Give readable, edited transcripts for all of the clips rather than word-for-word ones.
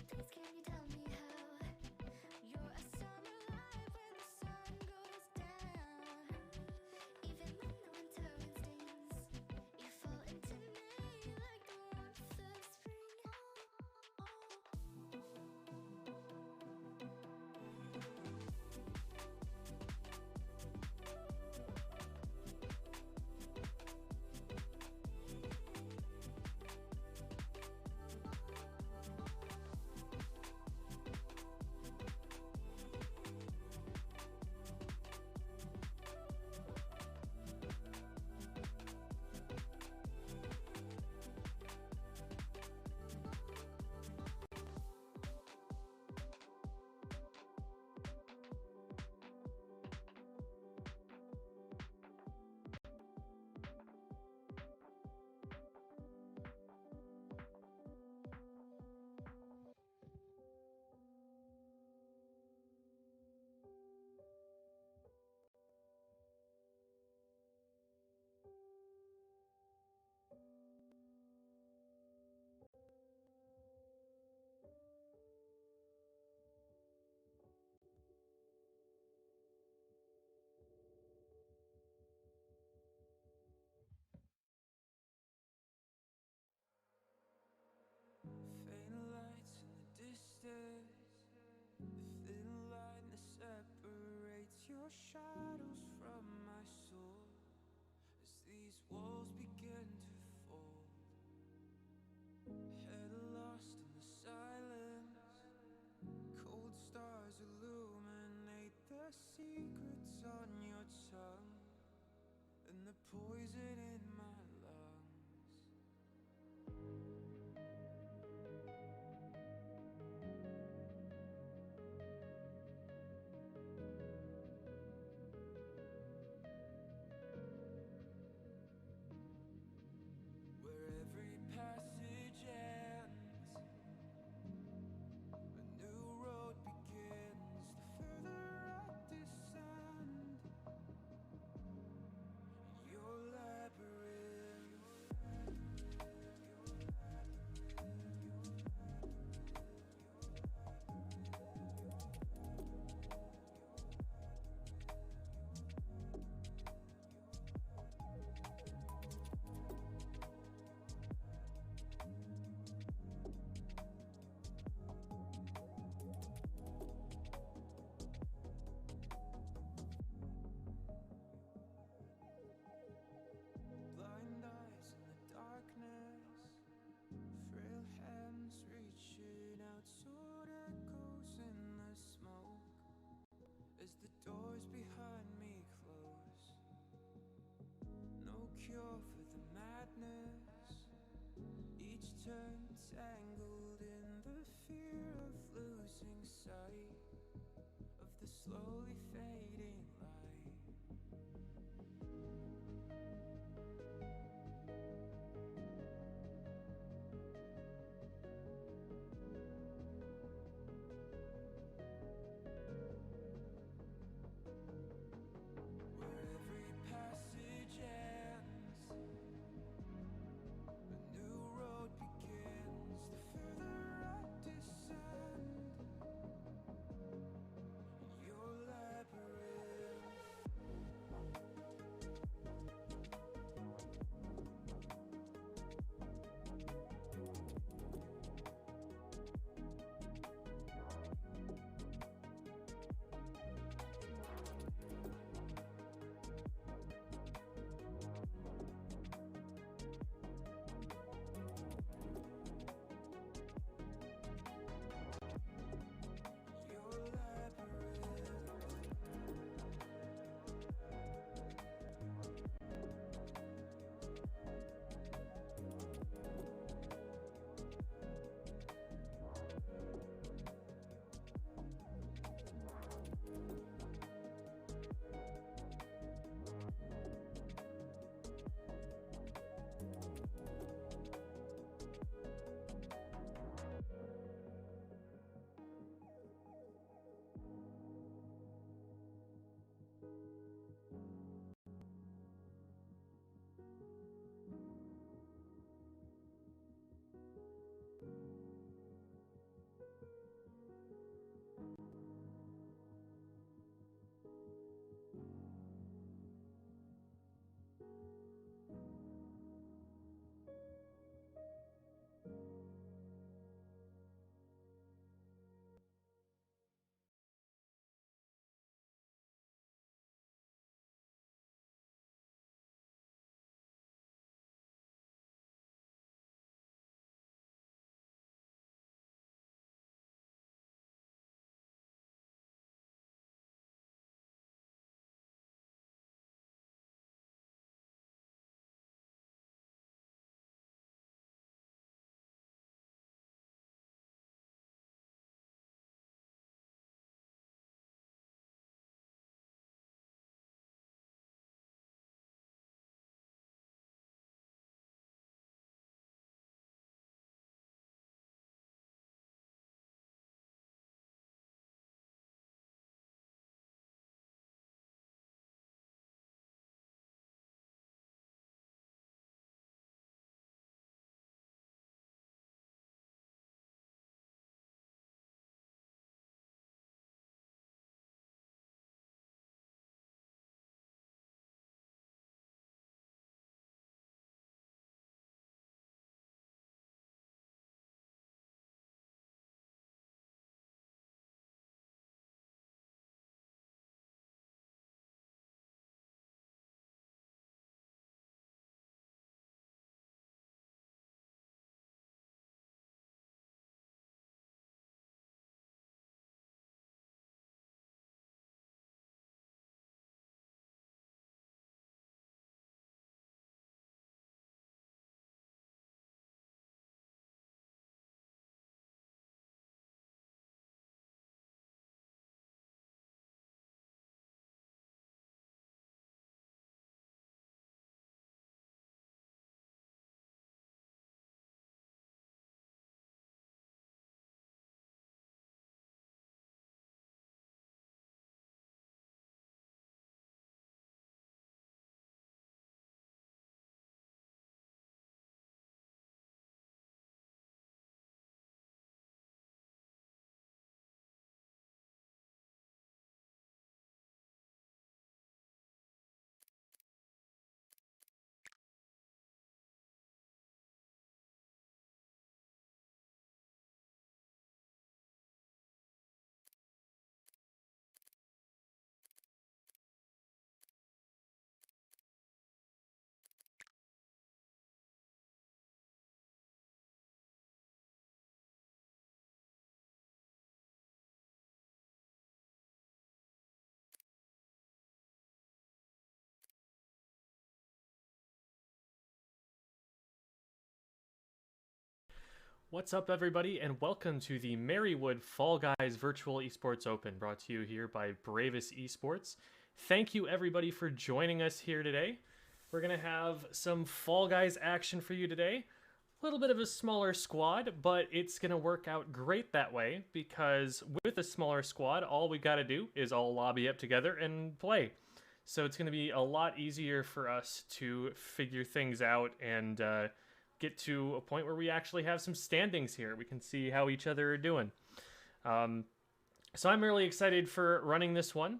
Please can you tell me how? You're a summer light when the sun goes down. Even when the winter rains, you fall into me like the warmth of spring. Faint lights in the distance, the thin line that separates your shadows from my soul. As these walls begin to fold, head lost in the silence, cold stars illuminate the secrets on your tongue and the poison in my lungs. Every passage ends, a new road begins. The further I descend, your labyrinth. Blind eyes in the darkness, frail hands reaching out, sword echoes in the smoke as the doors behind me close. No cure for the madness, each turn tangled in the fear of losing sight of the slowly fading light. What's up, everybody, and welcome to the Marywood Fall Guys Virtual Esports Open, brought to you here by Bravest Esports. Thank you, everybody, for joining us here today. We're going to have some Fall Guys action for you today. A little bit of a smaller squad, but it's going to work out great that way, because with a smaller squad, all we got to do is all lobby up together and play. So it's going to be a lot easier for us to figure things out and get to a point where we actually have some standings here. We can see how each other are doing. So I'm really excited for running this one.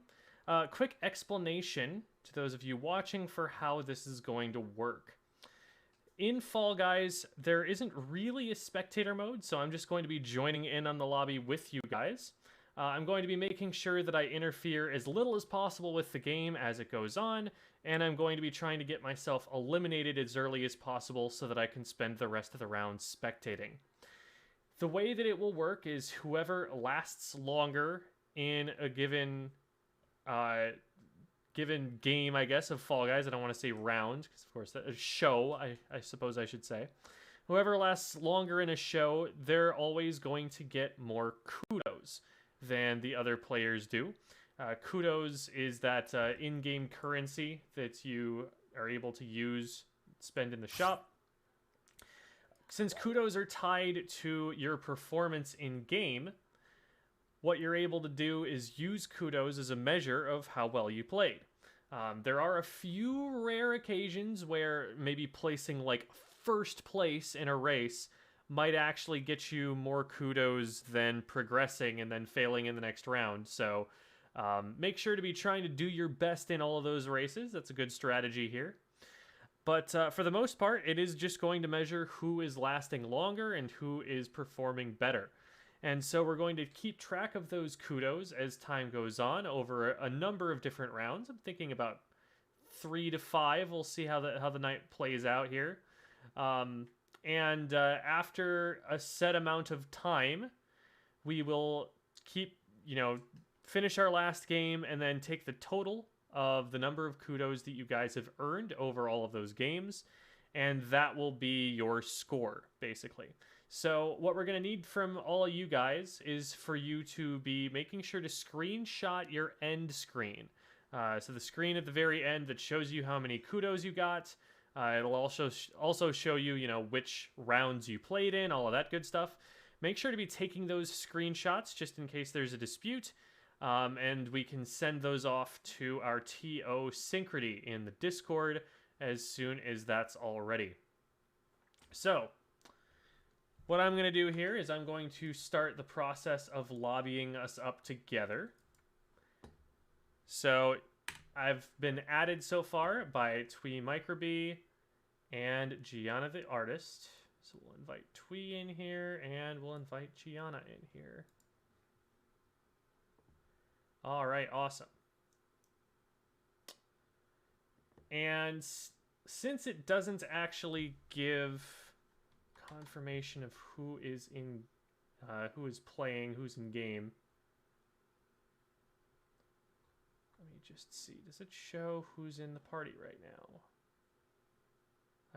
Quick explanation to those of you watching for how this is going to work. In Fall Guys, there isn't really a spectator mode, so I'm just going to be joining in on the lobby with you guys. I'm going to be making sure that I interfere as little as possible with the game as it goes on, and I'm going to be trying to get myself eliminated as early as possible so that I can spend the rest of the round spectating. The way that it will work is whoever lasts longer in a given game, I guess, of Fall Guys. I don't want to say round, because of course, a show, I suppose I should say. Whoever lasts longer in a show, they're always going to get more kudos than the other players do. Kudos is that in-game currency that you are able to spend in the shop. Since kudos are tied to your performance in-game, what you're able to do is use kudos as a measure of how well you played. There are a few rare occasions where maybe placing like first place in a race might actually get you more kudos than progressing and then failing in the next round. So make sure to be trying to do your best in all of those races. That's a good strategy here. But for the most part, it is just going to measure who is lasting longer and who is performing better. And so we're going to keep track of those kudos as time goes on over a number of different rounds. I'm thinking about 3 to 5. We'll see how the night plays out here. And after a set amount of time, we will finish our last game and then take the total of the number of kudos that you guys have earned over all of those games, and that will be your score, basically. So what we're going to need from all of you guys is for you to be making sure to screenshot your end screen. So the screen at the very end that shows you how many kudos you got. It'll also show you, which rounds you played in, all of that good stuff. Make sure to be taking those screenshots just in case there's a dispute. And we can send those off to our TO Synchrony in the Discord as soon as that's all ready. So what I'm going to do here is I'm going to start the process of lobbying us up together. So I've been added so far by Twee Microbee and Gianna the Artist. So we'll invite Twee in here and we'll invite Gianna in here. All right, awesome. And since it doesn't actually give confirmation of who is playing, who's in game. Let me just see. Does it show who's in the party right now?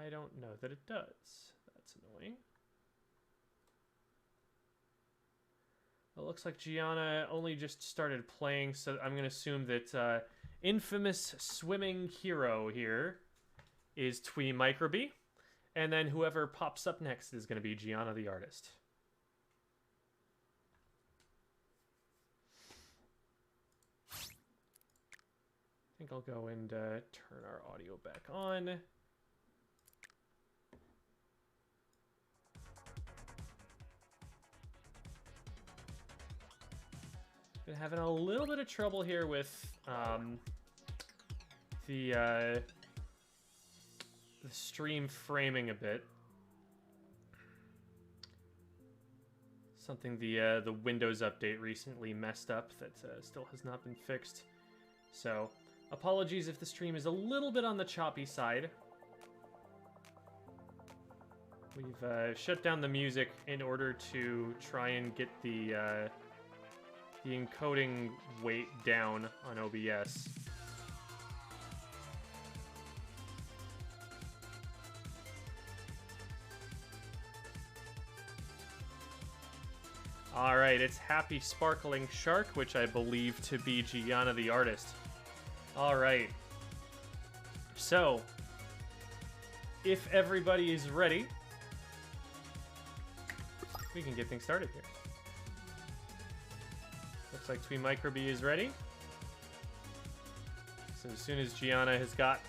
I don't know that it does. That's annoying. It looks like Gianna only just started playing, so I'm going to assume that infamous swimming hero here is Twee Microbee. And then whoever pops up next is going to be Gianna the Artist. I think I'll go and turn our audio back on. Been having a little bit of trouble here with the stream framing a bit. Something the Windows update recently messed up that still has not been fixed. So apologies if the stream is a little bit on the choppy side. We've shut down the music in order to try and get the encoding weight down on OBS. Alright, it's Happy Sparkling Shark, which I believe to be Gianna the artist. Alright. So, if everybody is ready, we can get things started here. Looks like Twee Microbe is ready. So as soon as Gianna has got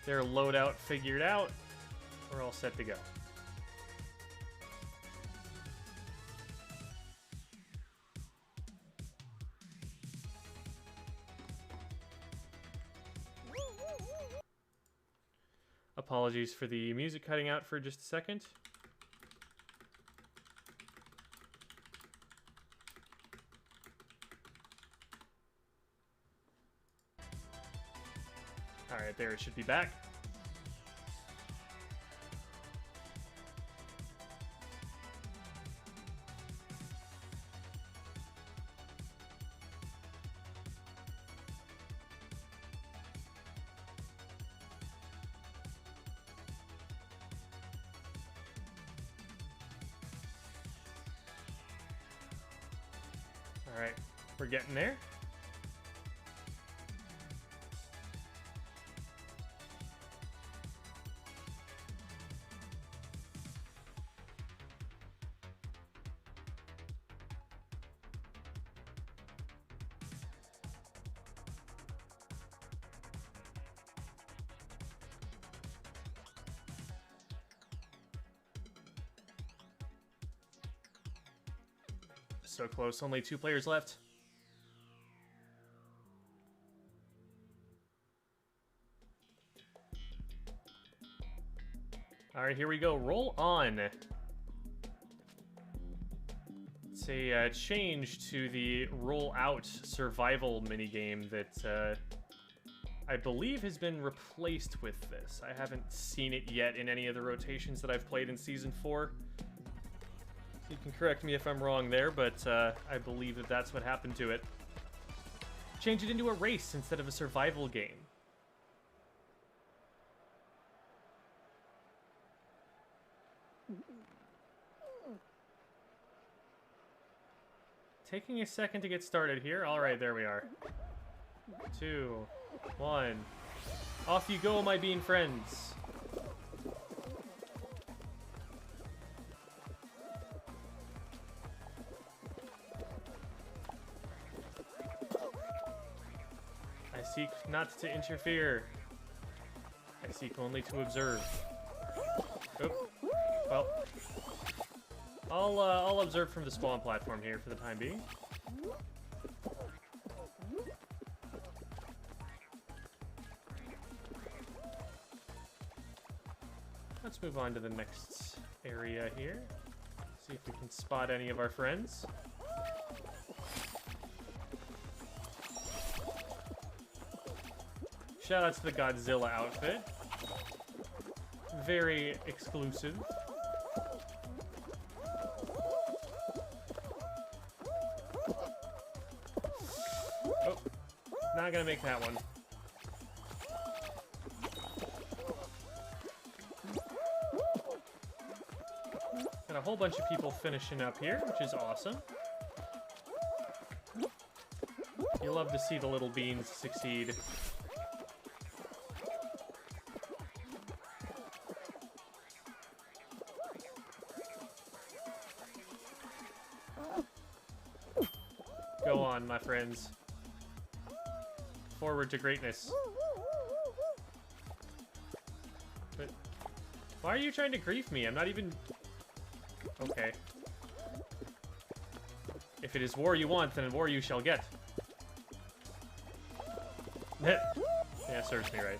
their loadout figured out, we're all set to go. Apologies for the music cutting out for just a second. Alright, there it should be back. Alright, we're getting there. So close, only 2 players left. Alright, here we go. Roll on. It's a change to the roll out survival minigame that I believe has been replaced with this. I haven't seen it yet in any of the rotations that I've played in Season 4. You can correct me if I'm wrong there, but I believe that that's what happened to it. Change it into a race instead of a survival game. Taking a second to get started here. All right, there we are. 2, 1. Off you go, my bean friends. I seek not to interfere. I seek only to observe. Oh, well. I'll observe from the spawn platform here for the time being. Let's move on to the next area here. See if we can spot any of our friends. Shout out to the Godzilla outfit. Very exclusive. Oh, not gonna make that one. Got a whole bunch of people finishing up here, which is awesome. You love to see the little beans succeed. Go on, my friends. Forward to greatness. But why are you trying to grief me? I'm not even... Okay. If it is war you want, then war you shall get. Yeah, serves me right.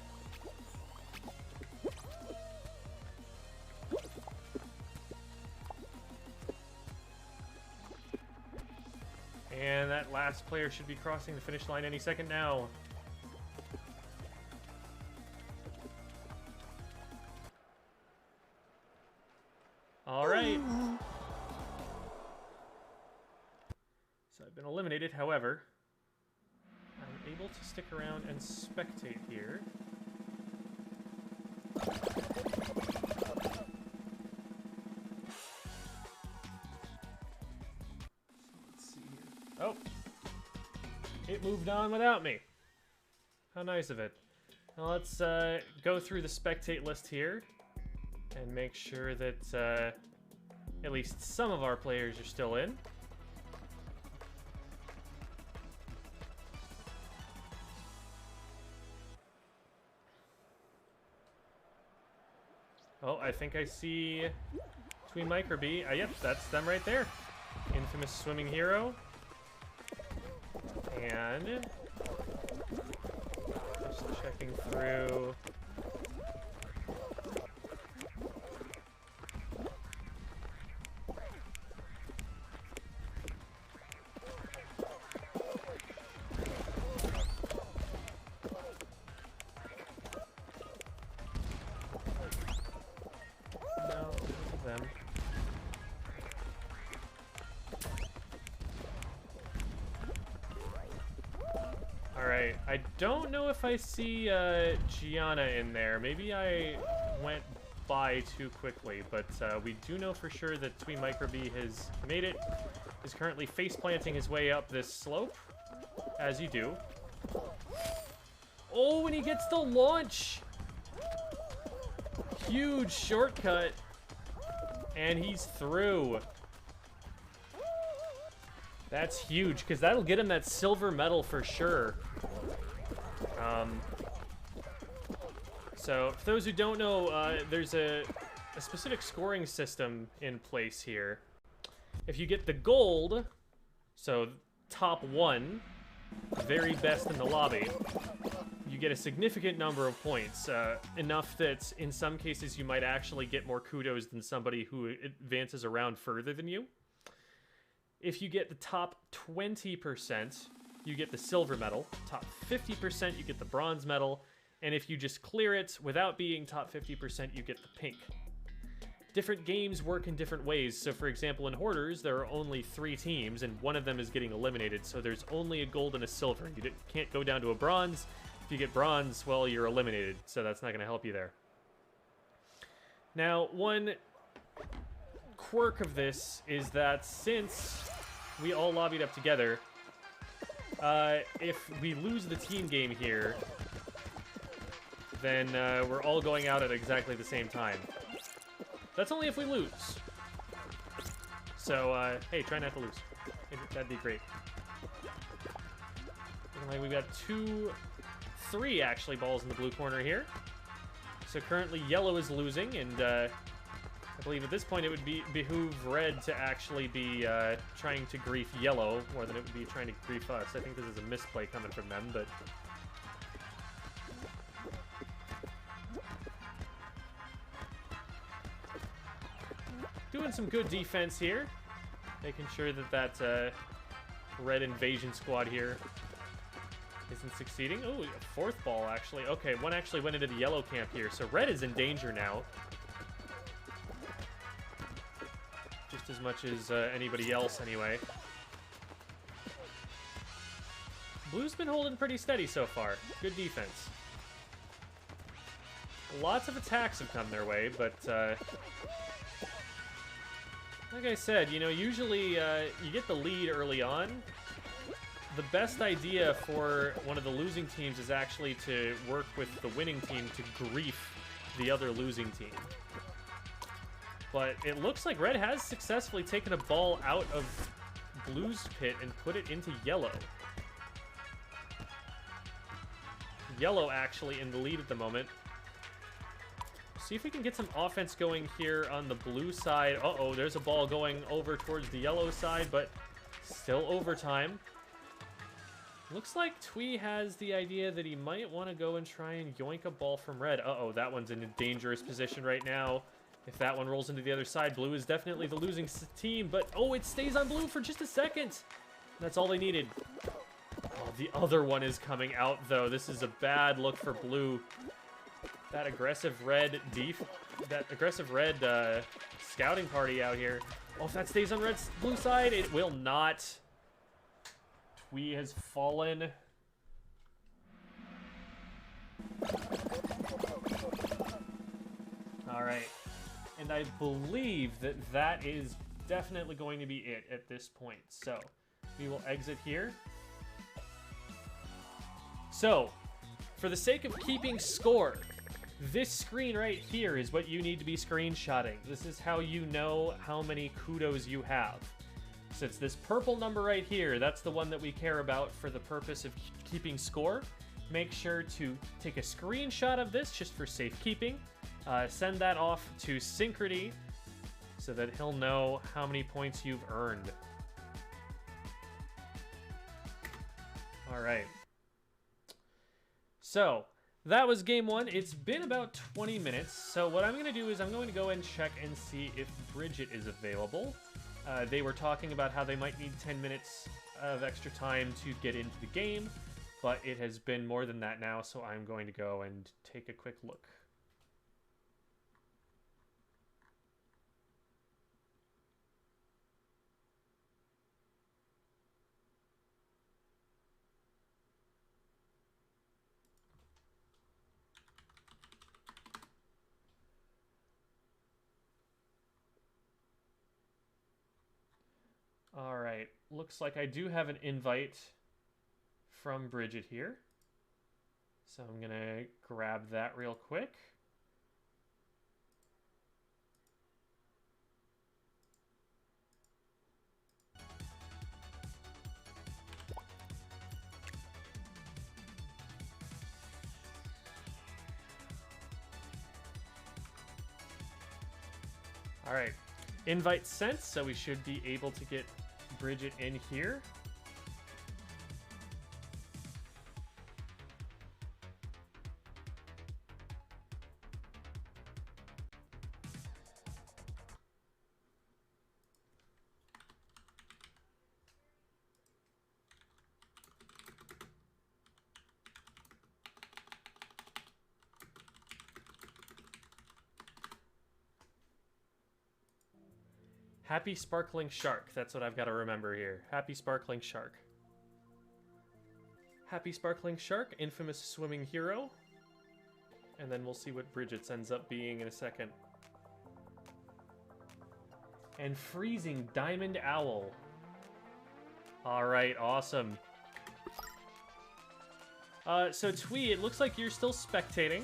And that last player should be crossing the finish line any second now. All right. So I've been eliminated, however, I'm able to stick around and spectate here. it moved on without me. How nice of it. Now let's go through the spectate list here and make sure that at least some of our players are still in. Oh, I think I see Between Microbe. Yep, that's them right there. Infamous swimming hero. And just checking through. No, them. Alright, I don't know if I see Gianna in there. Maybe I went by too quickly, but we do know for sure that Twee Microbe has made it. Is currently face planting his way up this slope, as you do. Oh, and he gets the launch! Huge shortcut, and he's through. That's huge, because that'll get him that silver medal for sure. So, for those who don't know, there's a specific scoring system in place here. If you get the gold, so top 1, very best in the lobby, you get a significant number of points, enough that in some cases you might actually get more kudos than somebody who advances around further than you. If you get the top 20%, you get the silver medal. Top 50%, you get the bronze medal. And if you just clear it without being top 50%, you get the pink. Different games work in different ways. So for example, in Hoarders, there are only 3 teams, and one of them is getting eliminated. So there's only a gold and a silver. You can't go down to a bronze. If you get bronze, well, you're eliminated. So that's not going to help you there. Now, one quirk of this is that since we all lobbied up together, if we lose the team game here, then we're all going out at exactly the same time. That's only if we lose. So, hey, try not to lose. That'd be great. Looking like we've got 3 actually balls in the blue corner here. So currently yellow is losing, and I believe at this point it would behoove red to actually be trying to grief yellow more than it would be trying to grief us. I think this is a misplay coming from them, but doing some good defense here, making sure that red invasion squad here isn't succeeding. Oh, a 4th ball actually. Okay, one actually went into the yellow camp here, so red is in danger now. Just as much as anybody else, anyway. Blue's been holding pretty steady so far. Good defense. Lots of attacks have come their way, but like I said, you know, usually you get the lead early on. The best idea for one of the losing teams is actually to work with the winning team to grief the other losing team. But it looks like red has successfully taken a ball out of blue's pit and put it into yellow. Yellow actually in the lead at the moment. See if we can get some offense going here on the blue side. Uh-oh, there's a ball going over towards the yellow side, but still overtime. Looks like Twee has the idea that he might want to go and try and yoink a ball from red. Uh-oh, that one's in a dangerous position right now. If that one rolls into the other side, blue is definitely the losing team, but oh, it stays on blue for just a second. That's all they needed. Oh, the other one is coming out, though. This is a bad look for blue. That aggressive red scouting party out here. Oh, if that stays on red's blue side, it will not. Twee has fallen. All right. And I believe that that is definitely going to be it at this point. So we will exit here. So, for the sake of keeping score, this screen right here is what you need to be screenshotting. This is how you know how many kudos you have. So it's this purple number right here. That's the one that we care about for the purpose of keeping score. Make sure to take a screenshot of this just for safekeeping. Send that off to Synchrony so that he'll know how many points you've earned. All right. So that was game one. It's been about 20 minutes. So what I'm going to do is I'm going to go and check and see if Bridget is available. They were talking about how they might need 10 minutes of extra time to get into the game, but it has been more than that now, so I'm going to go and take a quick look. All right, looks like I do have an invite from Bridget here. So I'm gonna grab that real quick. All right, invite sent, so we should be able to get Bridget in here. Happy Sparkling Shark. That's what I've got to remember here. Happy Sparkling Shark. Happy Sparkling Shark, infamous swimming hero. And then we'll see what Bridget's ends up being in a second. And Freezing Diamond Owl. Alright, awesome. So Twee, it looks like you're still spectating.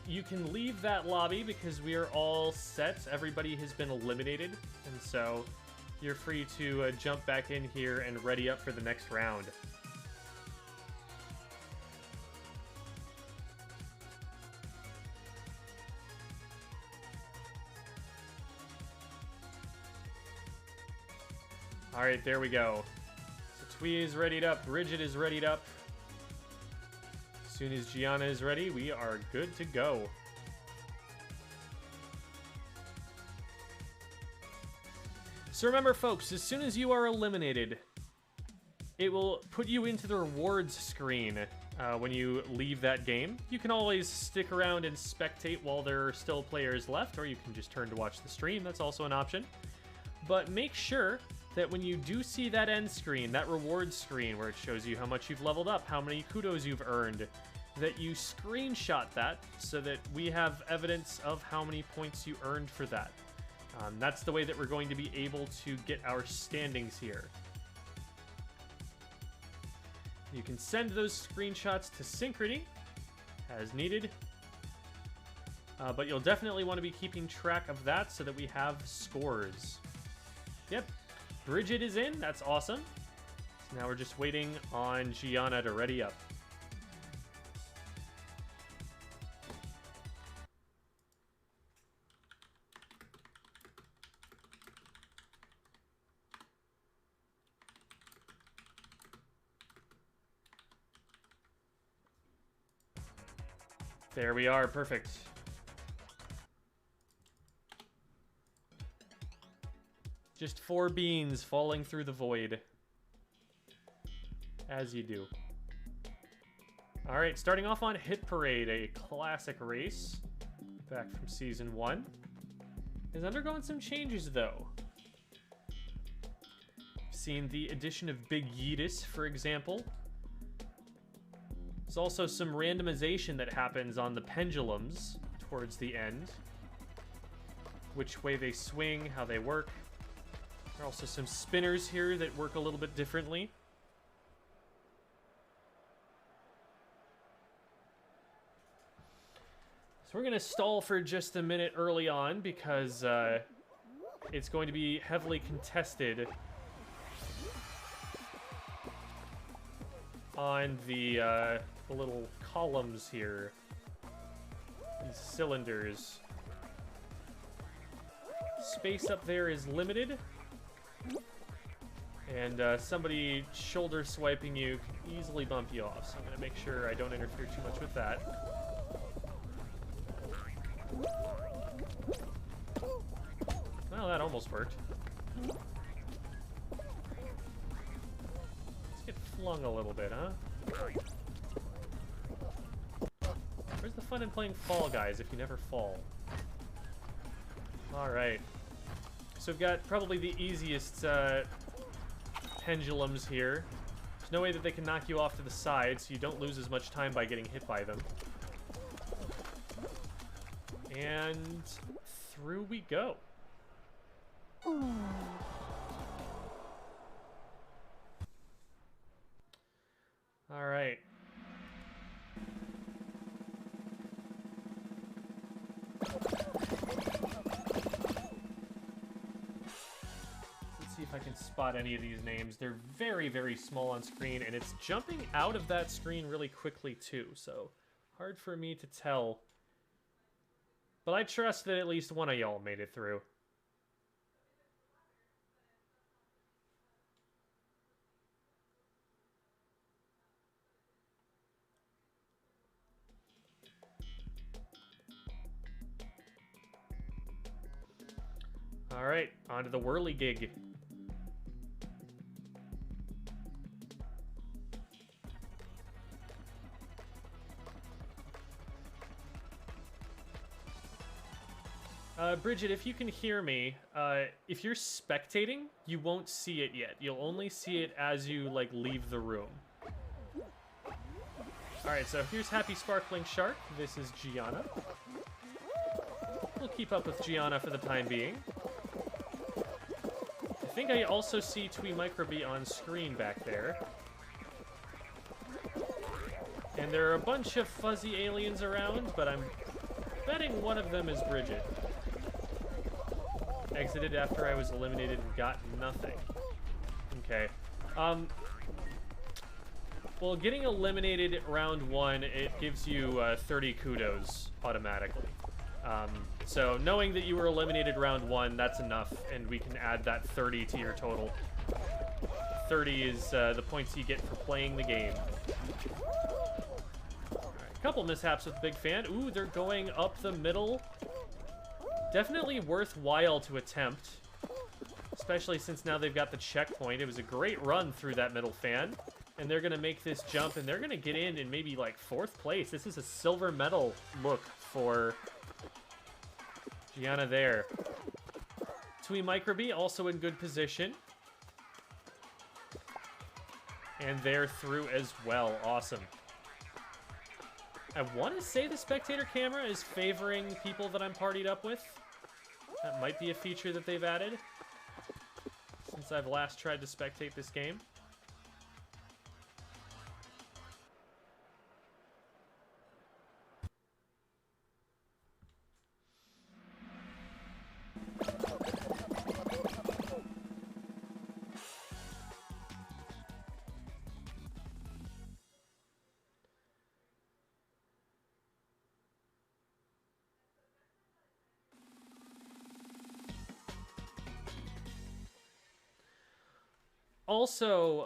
You can leave that lobby because we are all set. Everybody has been eliminated, and so you're free to jump back in here and ready up for the next round. All right, there we go. So Twee is readied up. Bridget is readied up. As soon as Gianna is ready, we are good to go. So remember, folks, as soon as you are eliminated, it will put you into the rewards screen when you leave that game. You can always stick around and spectate while there are still players left, or you can just turn to watch the stream. That's also an option. But make sure that when you do see that end screen, that reward screen where it shows you how much you've leveled up, how many kudos you've earned, that you screenshot that so that we have evidence of how many points you earned for that. That's the way that we're going to be able to get our standings here. You can send those screenshots to Synchrony as needed, but you'll definitely want to be keeping track of that so that we have scores. Yep. Bridget is in. That's awesome. So now we're just waiting on Gianna to ready up. There we are. Perfect. Just 4 beans falling through the void. As you do. Alright, starting off on Hit Parade, a classic race. Back from Season 1. Is undergoing some changes, though. Seen the addition of Big Yeetus, for example. There's also some randomization that happens on the pendulums towards the end. Which way they swing, how they work. There are also some spinners here that work a little bit differently. So we're going to stall for just a minute early on because it's going to be heavily contested on the little columns here. These cylinders. Space up there is limited. And somebody shoulder swiping you can easily bump you off. So I'm going to make sure I don't interfere too much with that. Well, that almost worked. Let's get flung a little bit, huh? Where's the fun in playing Fall Guys if you never fall? Alright. So we've got probably the easiest pendulums here. There's no way that they can knock you off to the side, so you don't lose as much time by getting hit by them. And through we go. All right. Let's see if I can spot any of these names. They're very, very small on screen, and it's jumping out of that screen really quickly too, so hard for me to tell. But I trust that at least one of y'all made it through. All right, on to the whirligig. Bridget, if you can hear me, if you're spectating, you won't see it yet. You'll only see it as you, like, leave the room. Alright, so here's Happy Sparkling Shark. This is Gianna. We'll keep up with Gianna for the time being. I think I also see Twee Microbe on screen back there. And there are a bunch of fuzzy aliens around, but I'm betting one of them is Bridget. Exited after I was eliminated and got nothing. Okay. Well, getting eliminated round one, it gives you 30 kudos automatically. So knowing that you were eliminated round one, that's enough, and we can add that 30 to your total. 30 is the points you get for playing the game. All right, couple mishaps with Big Fan. Ooh, they're going up the middle. Definitely worthwhile to attempt, especially since now they've got the checkpoint. It was a great run through that middle fan, and they're going to make this jump, and they're going to get in maybe, like, 4th place. This is a silver medal look for Gianna there. Twee Microbe also in good position. And they're through as well. Awesome. I want to say the spectator camera is favoring people that I'm partied up with. That might be a feature that they've added since I've last tried to spectate this game. Also,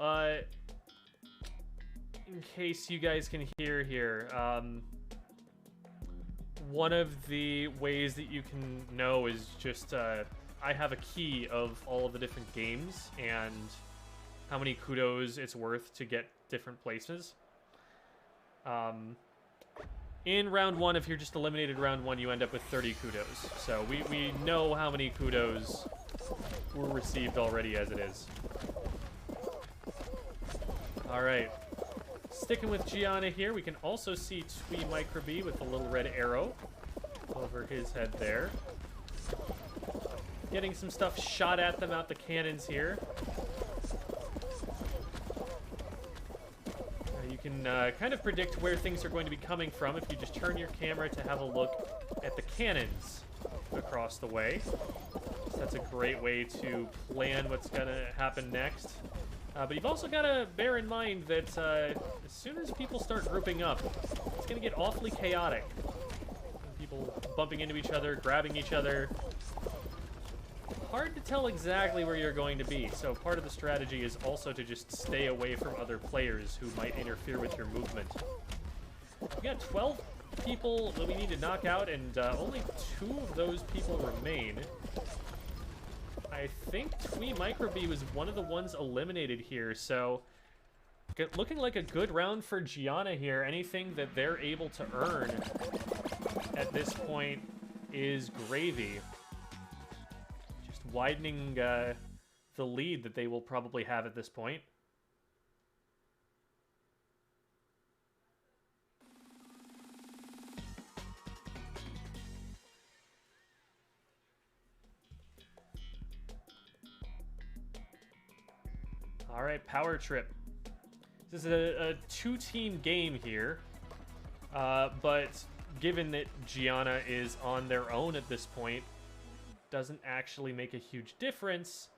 in case you guys can hear here, one of the ways that you can know is just, I have a key of all of the different games and how many kudos it's worth to get different places. In round one, if you're just eliminated round one, you end up with 30 kudos. So we know how many kudos were received already as it is. All right, sticking with Gianna here, we can also see Twee Microbe with a little red arrow over his head there. Getting some stuff shot at them out the cannons here. You can kind of predict where things are going to be coming from if you just turn your camera to have a look at the cannons across the way. So that's a great way to plan what's going to happen next. But you've also got to bear in mind that as soon as people start grouping up, it's going to get awfully chaotic. People bumping into each other, grabbing each other. Hard to tell exactly where you're going to be, so part of the strategy is also to just stay away from other players who might interfere with your movement. We got 12 people that we need to knock out, and only 2 of those people remain. I think Twee Microbee was one of the ones eliminated here, so looking like a good round for Gianna here. Anything that they're able to earn at this point is gravy. Just widening the lead that they will probably have at this point. All right, Power Trip. This is a 2-team game here, but given that Gianna is on their own at this point, doesn't actually make a huge difference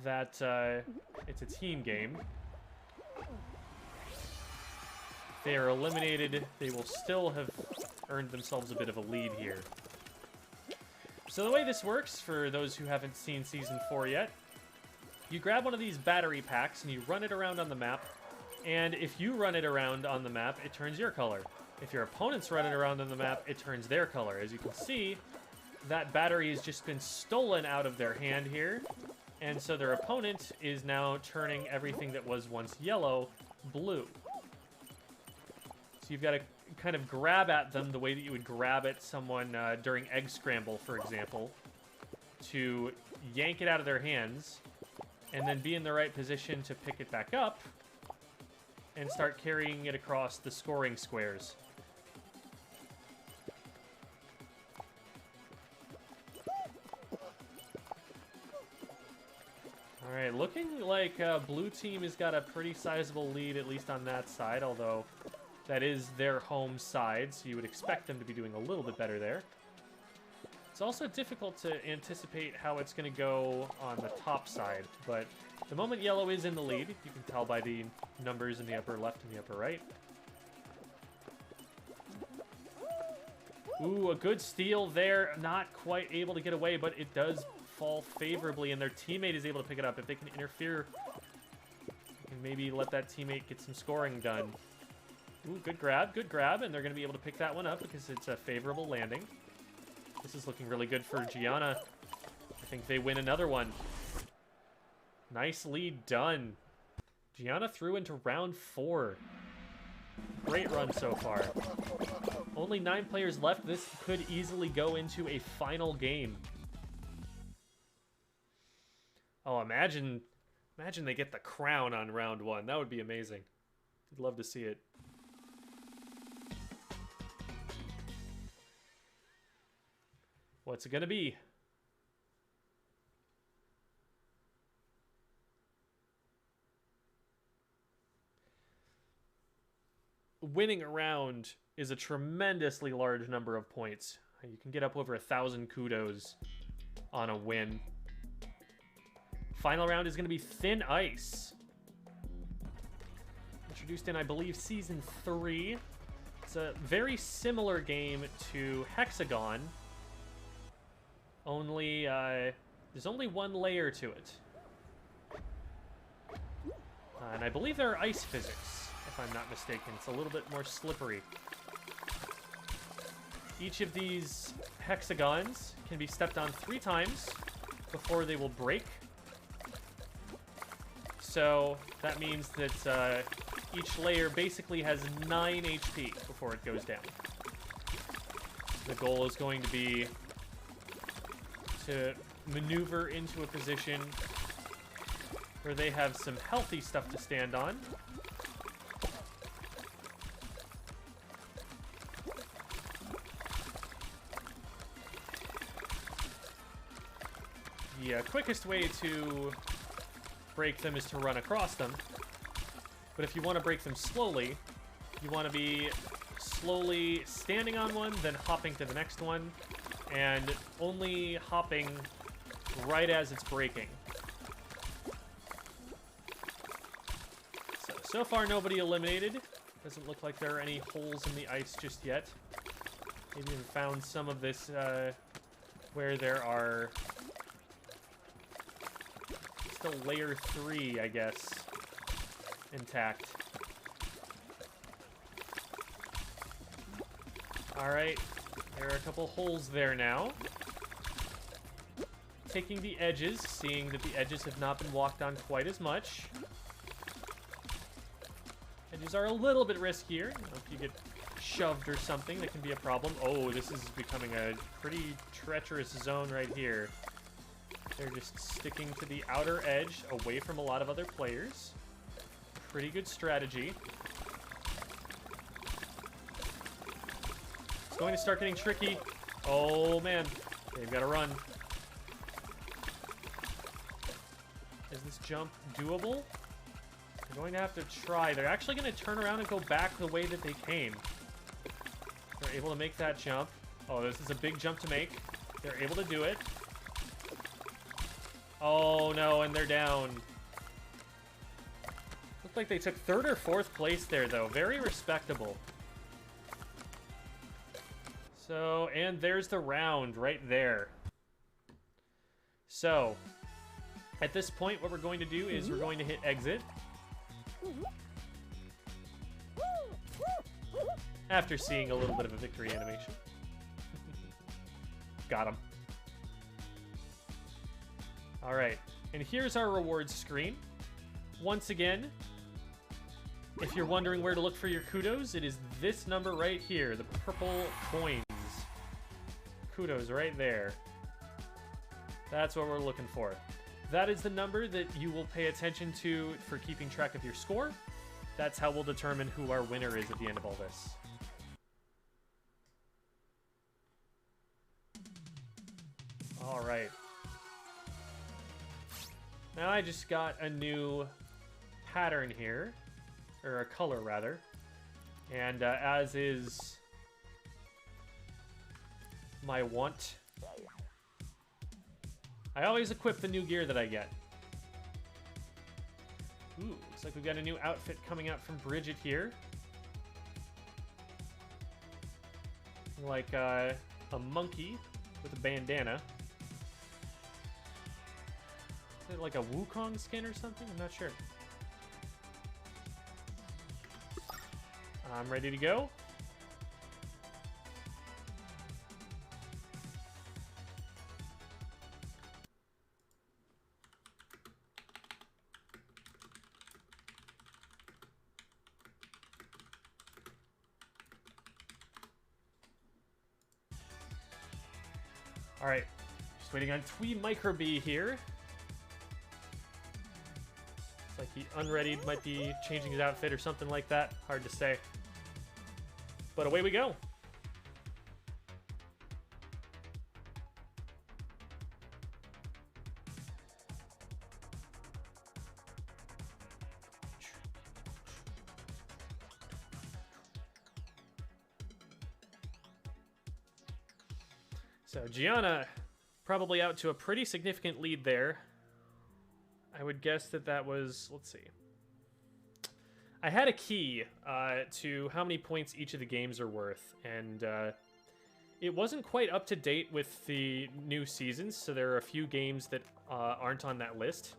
that it's a team game. If they are eliminated, they will still have earned themselves a bit of a lead here. So the way this works, for those who haven't seen Season 4 yet, you grab one of these battery packs and you run it around on the map, and if you run it around on the map, it turns your color. If your opponents run it around on the map, it turns their color. As you can see, that battery has just been stolen out of their hand here, and so their opponent is now turning everything that was once yellow blue. So you've got to kind of grab at them the way that you would grab at someone during Egg Scramble, for example, to yank it out of their hands, and then be in the right position to pick it back up and start carrying it across the scoring squares. All right, looking like blue team has got a pretty sizable lead, at least on that side, although that is their home side, so you would expect them to be doing a little bit better there. It's also difficult to anticipate how it's going to go on the top side, but the moment yellow is in the lead, you can tell by the numbers in the upper left and the upper right. Ooh, a good steal there. Not quite able to get away, but it does fall favorably, and their teammate is able to pick it up. If they can interfere, and maybe let that teammate get some scoring done. Ooh, good grab, and they're going to be able to pick that one up because it's a favorable landing. This is looking really good for Gianna. I think they win another one. Nice lead done. Gianna through into round 4. Great run so far. Only 9 players left. This could easily go into a final game. Oh, imagine they get the crown on round 1. That would be amazing. I'd love to see it. What's it gonna be? Winning a round is a tremendously large number of points. You can get up over 1,000 kudos on a win. Final round is going to be Thin Ice. Introduced in, I believe, Season 3. It's a very similar game to Hexagon. Only, there's only one layer to it. And I believe there are ice physics, if I'm not mistaken. It's a little bit more slippery. Each of these hexagons can be stepped on 3 times before they will break. So that means that each layer basically has 9 HP before it goes down. The goal is going to be to maneuver into a position where they have some healthy stuff to stand on. The quickest way to break them is to run across them. But if you want to break them slowly, You want to be slowly standing on one, then hopping to the next one, and only hopping right as it's breaking. So far, nobody eliminated. Doesn't look like there are any holes in the ice just yet. Maybe even found some of this where there are still layer 3, I guess, intact. Alright, there are a couple holes there now. Taking the edges, seeing that the edges have not been walked on quite as much. Edges are a little bit riskier. You know, if you get shoved or something, that can be a problem. Oh, this is becoming a pretty treacherous zone right here. They're just sticking to the outer edge, away from a lot of other players. Pretty good strategy. It's going to start getting tricky. Oh, man. They've got to run. Is this jump doable? They're going to have to try. They're actually going to turn around and go back the way that they came. They're able to make that jump. Oh, this is a big jump to make. They're able to do it. Oh, no, and they're down. Looked like they took 3rd or 4th place there, though. Very respectable. So, and there's the round right there. So, at this point, what we're going to do is we're going to hit exit. After seeing a little bit of a victory animation. Got him. Alright, and here's our rewards screen. Once again, if you're wondering where to look for your kudos, it is this number right here, the purple coins. Kudos right there. That's what we're looking for. That is the number that you will pay attention to for keeping track of your score. That's how we'll determine who our winner is at the end of all this. All right. Now I just got a new pattern here, or a color rather, and as is my want, I always equip the new gear that I get. Ooh, looks like we've got a new outfit coming out from Bridget here. Like a monkey with a bandana. Is it like a Wukong skin or something? I'm not sure. I'm ready to go. All right, just waiting on Twee Microbee here. It's like he unreadied, might be changing his outfit or something like that. Hard to say. But away we go. So Gianna probably out to a pretty significant lead there. I would guess that that was, let's see. I had a key to how many points each of the games are worth, and it wasn't quite up to date with the new seasons, so there are a few games that aren't on that list.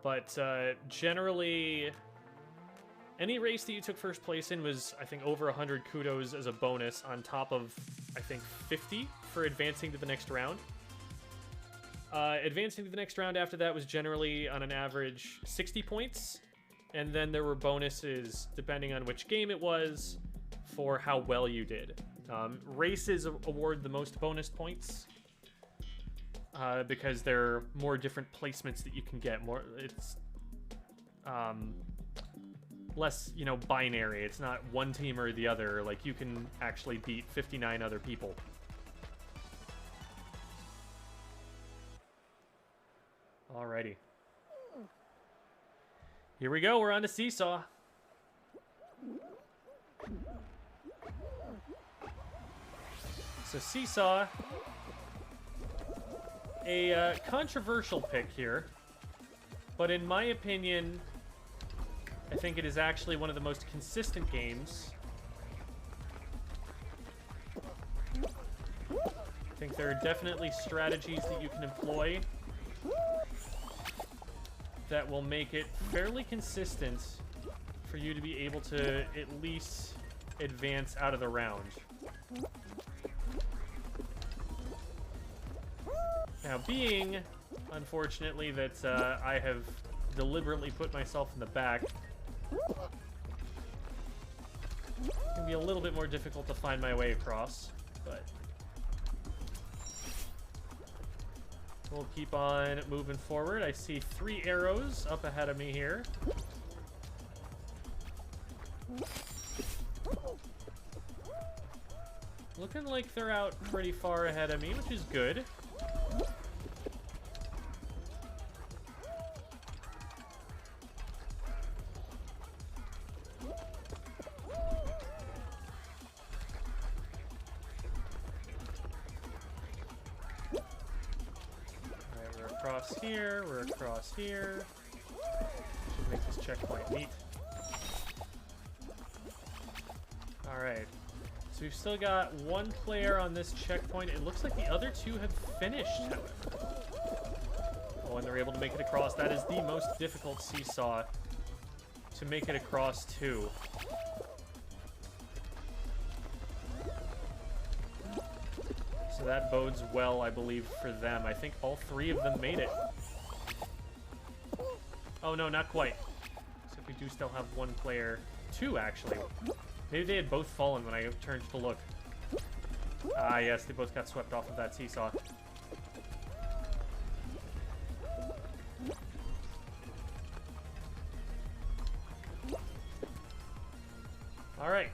But generally, any race that you took first place in was, I think, over 100 kudos as a bonus on top of, I think, 50 for advancing to the next round. Advancing to the next round after that was generally on an average 60 points. And then there were bonuses, depending on which game it was, for how well you did. Races award the most bonus points because there are more different placements that you can get. It's less, binary. It's not one team or the other. Like, you can actually beat 59 other people. Alrighty. Here we go. We're on to Seesaw. So Seesaw, a controversial pick here, but in my opinion, I think it is actually one of the most consistent games. I think there are definitely strategies that you can employ that will make it fairly consistent for you to be able to at least advance out of the round. Now, being, unfortunately, that I have deliberately put myself in the back, it can be a little bit more difficult to find my way across, but we'll keep on moving forward. I see 3 arrows up ahead of me here. Looking like they're out pretty far ahead of me, which is good. We're across here. Should make this checkpoint neat. Alright. So we've still got 1 player on this checkpoint. It looks like the other 2 have finished, however. Oh, and they're able to make it across. That is the most difficult Seesaw to make it across to. So that bodes well, I believe, for them. I think all 3 of them made it. Oh, no, not quite. So we do still have 1 player. 2, actually. Maybe they had both fallen when I turned to look. Ah, yes, they both got swept off of that Seesaw. All right.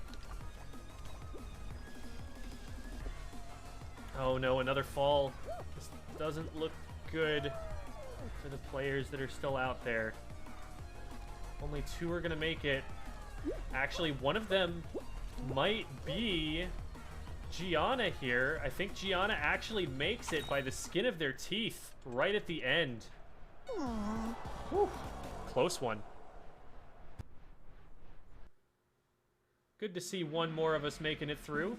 Oh no, another fall. This doesn't look good for the players that are still out there. Only 2 are gonna make it. Actually, one of them might be Gianna here. I think Gianna actually makes it by the skin of their teeth right at the end. Whew. Close one. Good to see one more of us making it through.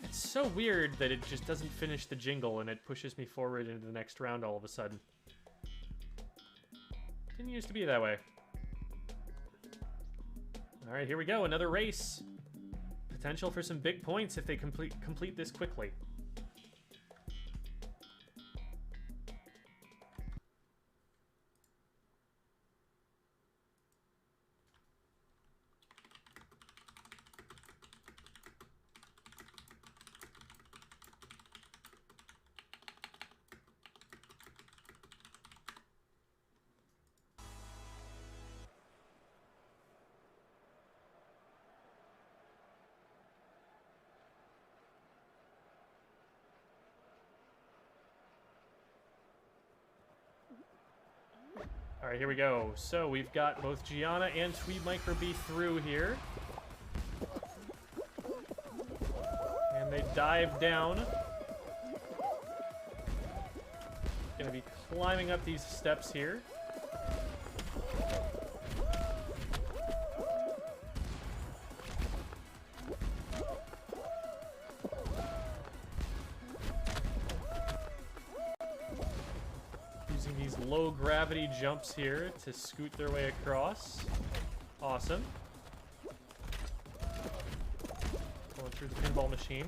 It's so weird that it just doesn't finish the jingle and it pushes me forward into the next round all of a sudden. Didn't used to be that way. Alright, here we go. Another race. Potential for some big points if they complete this quickly. All right, here we go. So we've got both Gianna and Tweed Micro B through here. And they dive down. Gonna be climbing up these steps here. Low gravity jumps here to scoot their way across. Awesome. Going through the pinball machine.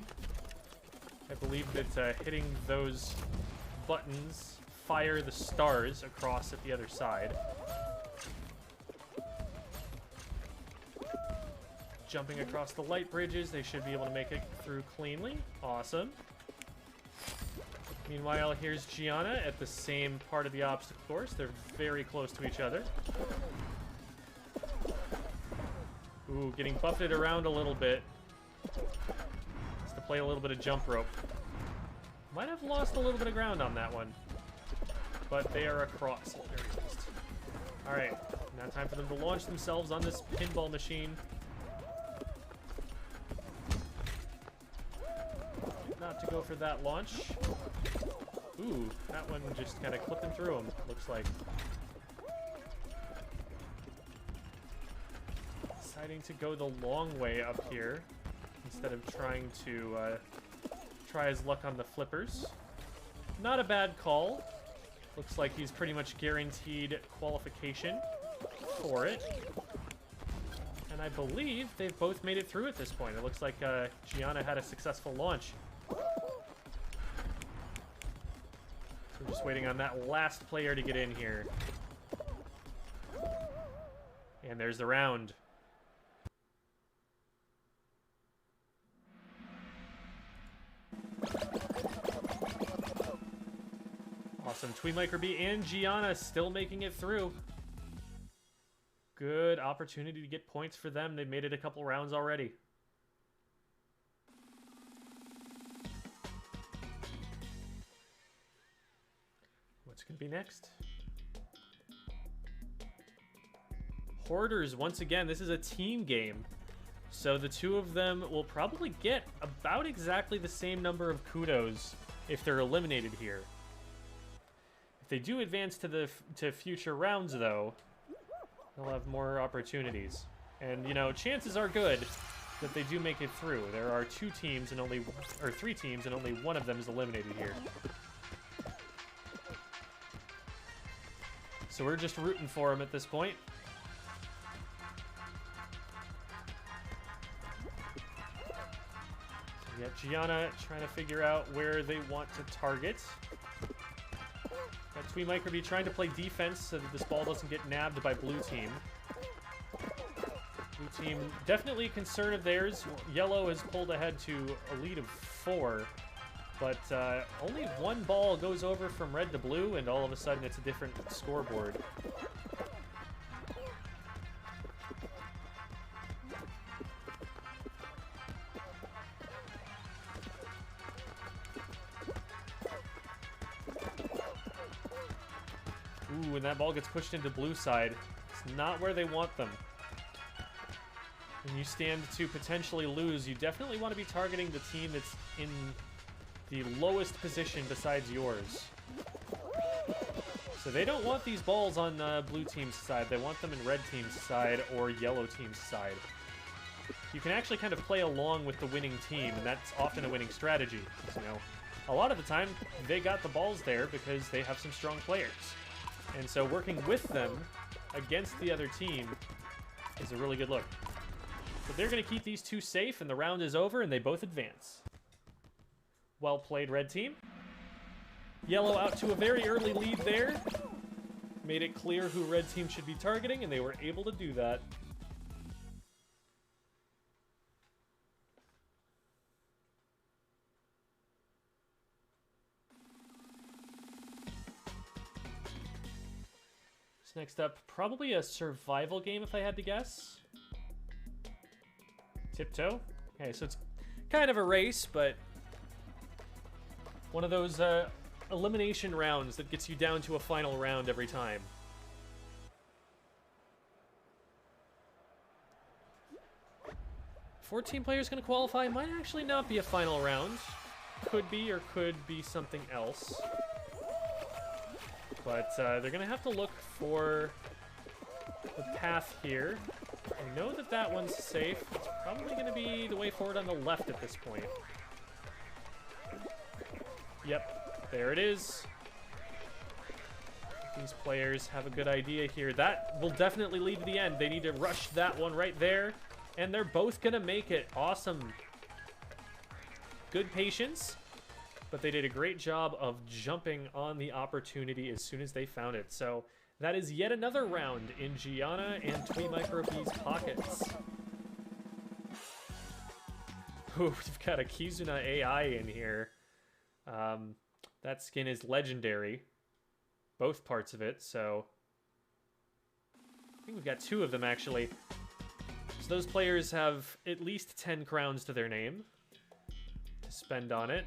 I believe that hitting those buttons fire the stars across at the other side. Jumping across the light bridges, they should be able to make it through cleanly. Awesome. Meanwhile, here's Gianna at the same part of the obstacle course. They're very close to each other. Ooh, getting buffeted around a little bit. Just to play a little bit of jump rope. Might have lost a little bit of ground on that one. But they are across at the very least. Alright, now time for them to launch themselves on this pinball machine. Not to go for that launch. Ooh, that one just kind of clipped him through him, looks like. Deciding to go the long way up here instead of trying to try his luck on the flippers. Not a bad call. Looks like he's pretty much guaranteed qualification for it. And I believe they've both made it through at this point. It looks like Gianna had a successful launch. So we're just waiting on that last player to get in here. And there's the round. Awesome. Tweemicrob and Gianna still making it through. Good opportunity to get points for them. They've made it a couple rounds already. What's going to be next? Hoarders, once again, this is a team game. So the two of them will probably get about exactly the same number of kudos if they're eliminated here. If they do advance to future rounds, though, they'll have more opportunities. And, you know, chances are good that they do make it through. There are three teams and only one of them is eliminated here. So we're just rooting for them at this point. Yeah, Gianna trying to figure out where they want to target. Tweemicrob trying to play defense so that this ball doesn't get nabbed by blue team. Blue team, definitely a concern of theirs. Yellow has pulled ahead to a lead of 4. But only one ball goes over from red to blue, and all of a sudden it's a different scoreboard. Ooh, and that ball gets pushed into blue side. It's not where they want them. When you stand to potentially lose, you definitely want to be targeting the team that's in the lowest position besides yours. So they don't want these balls on blue team's side. They want them in red team's side or yellow team's side. You can actually kind of play along with the winning team, and that's often a winning strategy. You know, a lot of the time, they got the balls there because they have some strong players. And so working with them against the other team is a really good look. But they're going to keep these two safe, and the round is over, and they both advance. Well played, red team. Yellow out to a very early lead there. Made it clear who red team should be targeting, and they were able to do that. Next up, probably a survival game if I had to guess. Tiptoe. Okay, so it's kind of a race, but one of those elimination rounds that gets you down to a final round every time. Fourteen players going to qualify. Might actually not be a final round. Could be or could be something else. But they're going to have to look for the path here. I know that that one's safe. It's probably going to be the way forward on the left at this point. Yep, there it is. These players have a good idea here. That will definitely lead to the end. They need to rush that one right there. And they're both going to make it. Awesome. Good patience. But they did a great job of jumping on the opportunity as soon as they found it. So that is yet another round in Gianna and Tweemicrob's pockets. Ooh, we've got a Kizuna AI in here. That skin is legendary. Both parts of it, so I think we've got 2 of them, actually. So those players have at least 10 crowns to their name to spend on it.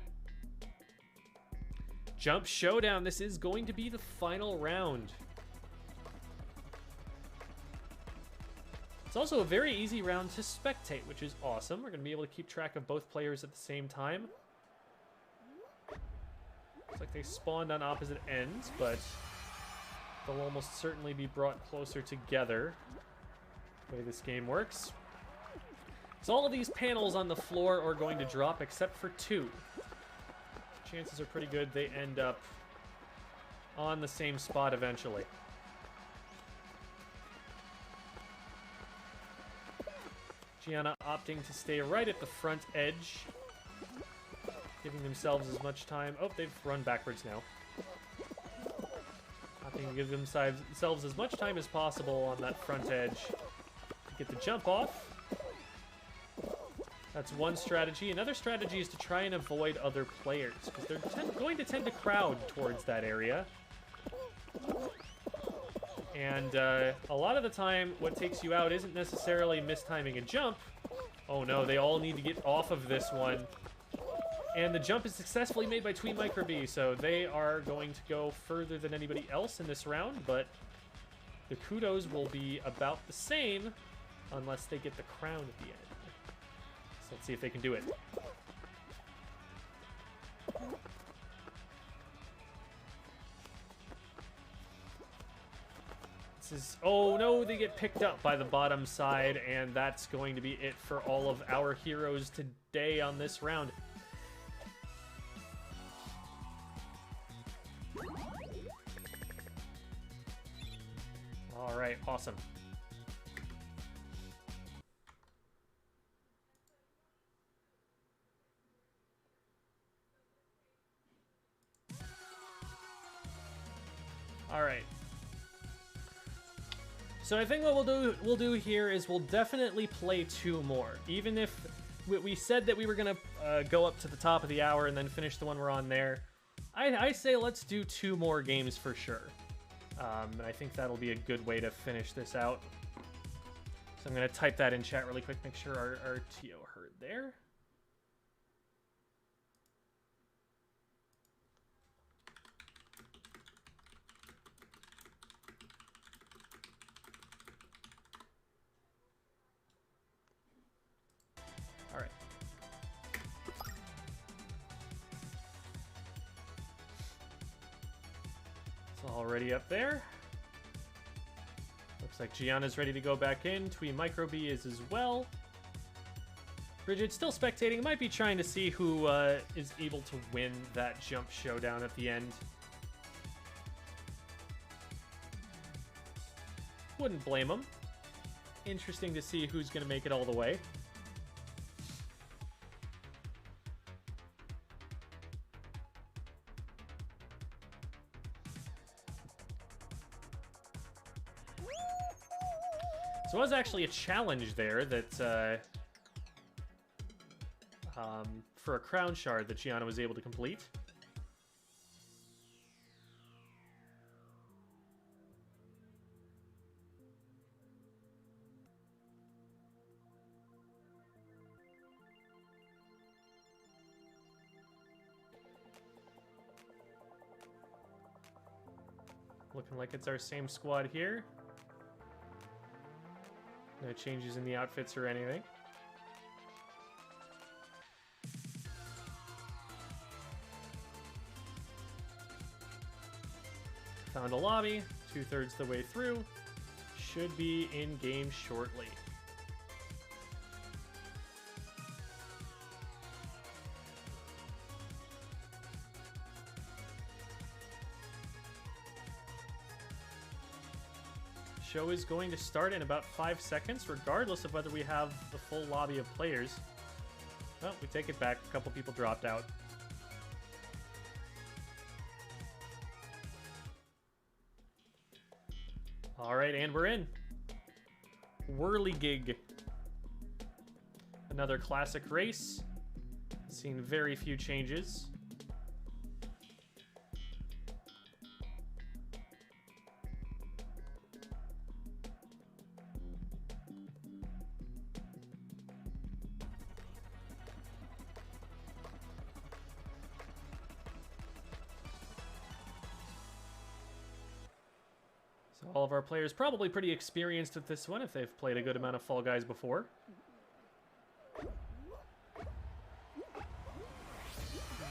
Jump showdown. This is going to be the final round. It's also a very easy round to spectate, which is awesome. We're going to be able to keep track of both players at the same time. Looks like they spawned on opposite ends, but they'll almost certainly be brought closer together the way this game works. So all of these panels on the floor are going to drop except for 2. Chances are pretty good they end up on the same spot eventually. Gianna opting to stay right at the front edge, giving themselves as much time. Oh, they've run backwards now. Opting to give themselves as much time as possible on that front edge to get the jump off. That's one strategy. Another strategy is to try and avoid other players, because they're going to tend to crowd towards that area. And a lot of the time, what takes you out isn't necessarily mistiming a jump. Oh no, they all need to get off of this one. And the jump is successfully made by Twee Micro B, so they are going to go further than anybody else in this round, but the kudos will be about the same unless they get the crown at the end. So let's see if they can do it. Oh no, they get picked up by the bottom side, and that's going to be it for all of our heroes today on this round. All right, awesome. All right. So I think what we'll do here is we'll definitely play 2 more. Even if we said that we were gonna go up to the top of the hour and then finish the one we're on there, I say let's do 2 more games for sure. And I think that'll be a good way to finish this out. So I'm gonna type that in chat really quick, make sure our TO heard there. All right. It's already up there. Looks like Gianna's ready to go back in. Twee Micro B is as well. Bridget's still spectating. Might be trying to see who is able to win that jump showdown at the end. Wouldn't blame him. Interesting to see who's going to make it all the way. So it was actually a challenge there that, for a crown shard that Gianna was able to complete. Looking like it's our same squad here. No changes in the outfits or anything. Found a lobby, 2/3 the way through. Should be in game shortly. Show is going to start in about 5 seconds, regardless of whether we have the full lobby of players. Oh, we take it back. A couple people dropped out. All right, and we're in. Whirligig. Another classic race. Seen very few changes. So all of our players probably pretty experienced with this one if they've played a good amount of Fall Guys before. I'm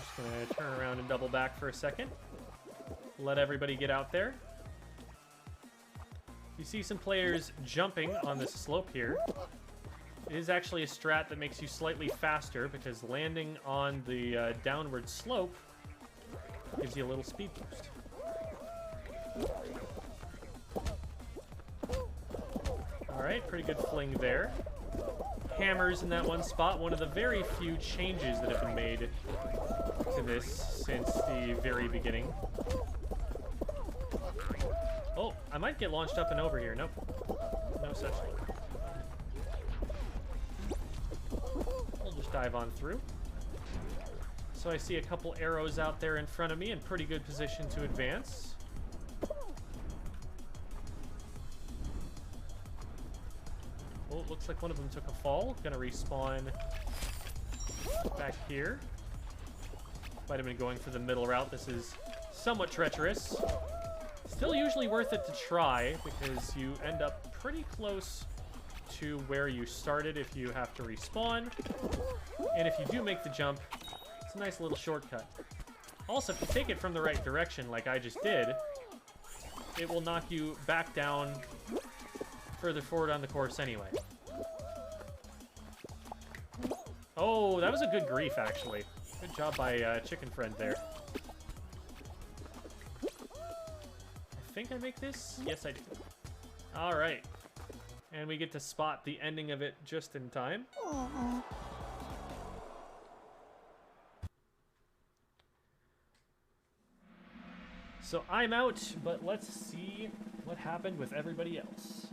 just going to turn around and double back for a second. Let everybody get out there. You see some players jumping on this slope here. It is actually a strat that makes you slightly faster because landing on the downward slope gives you a little speed boost. Alright, pretty good fling there. Hammers in that one spot. One of the very few changes that have been made to this since the very beginning. Oh, I might get launched up and over here. Nope. No such thing. We'll just dive on through. So I see a couple arrows out there in front of me in pretty good position to advance. Oh, it looks like one of them took a fall. Gonna respawn back here. Might have been going for the middle route. This is somewhat treacherous. Still usually worth it to try because you end up pretty close to where you started if you have to respawn. And if you do make the jump, it's a nice little shortcut. Also, if you take it from the right direction like I just did, it will knock you back down further forward on the course anyway. Oh, that was a good grief, actually. Good job by Chicken Friend there. I think I make this? Yes, I do. All right. And we get to spot the ending of it just in time. So I'm out, but let's see what happened with everybody else.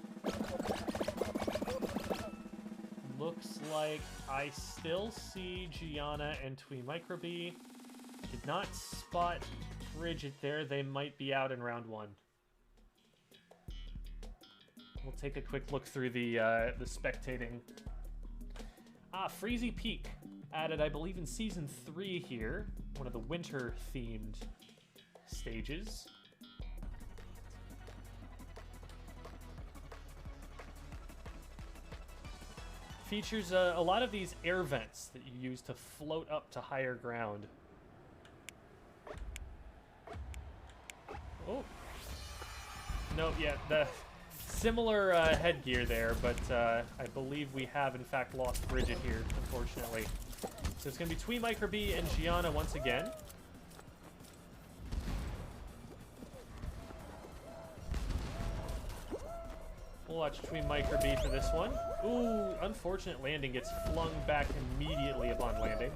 Looks like I still see Gianna and Twee Microbee. Did not spot Bridget there. They might be out in round 1. We'll take a quick look through the spectating. Freezy Peak. Added, I believe, in Season 3 here. One of the winter-themed stages. Features a lot of these air vents that you use to float up to higher ground. Oh. No, yeah, the similar headgear there, but I believe we have, in fact, lost Bridget here, unfortunately. So it's going to be Twee Microbee and Gianna once again. We'll watch Twee Microbee for this one. Ooh, unfortunate landing, gets flung back immediately upon landing.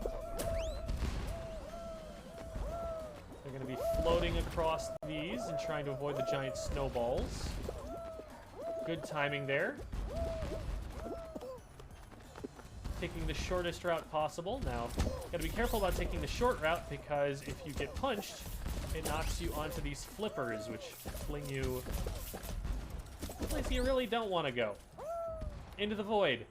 They're going to be floating across these and trying to avoid the giant snowballs. Good timing there. Taking the shortest route possible. Now, got to be careful about taking the short route because if you get punched, it knocks you onto these flippers, which fling you a place you really don't want to go. Into the void.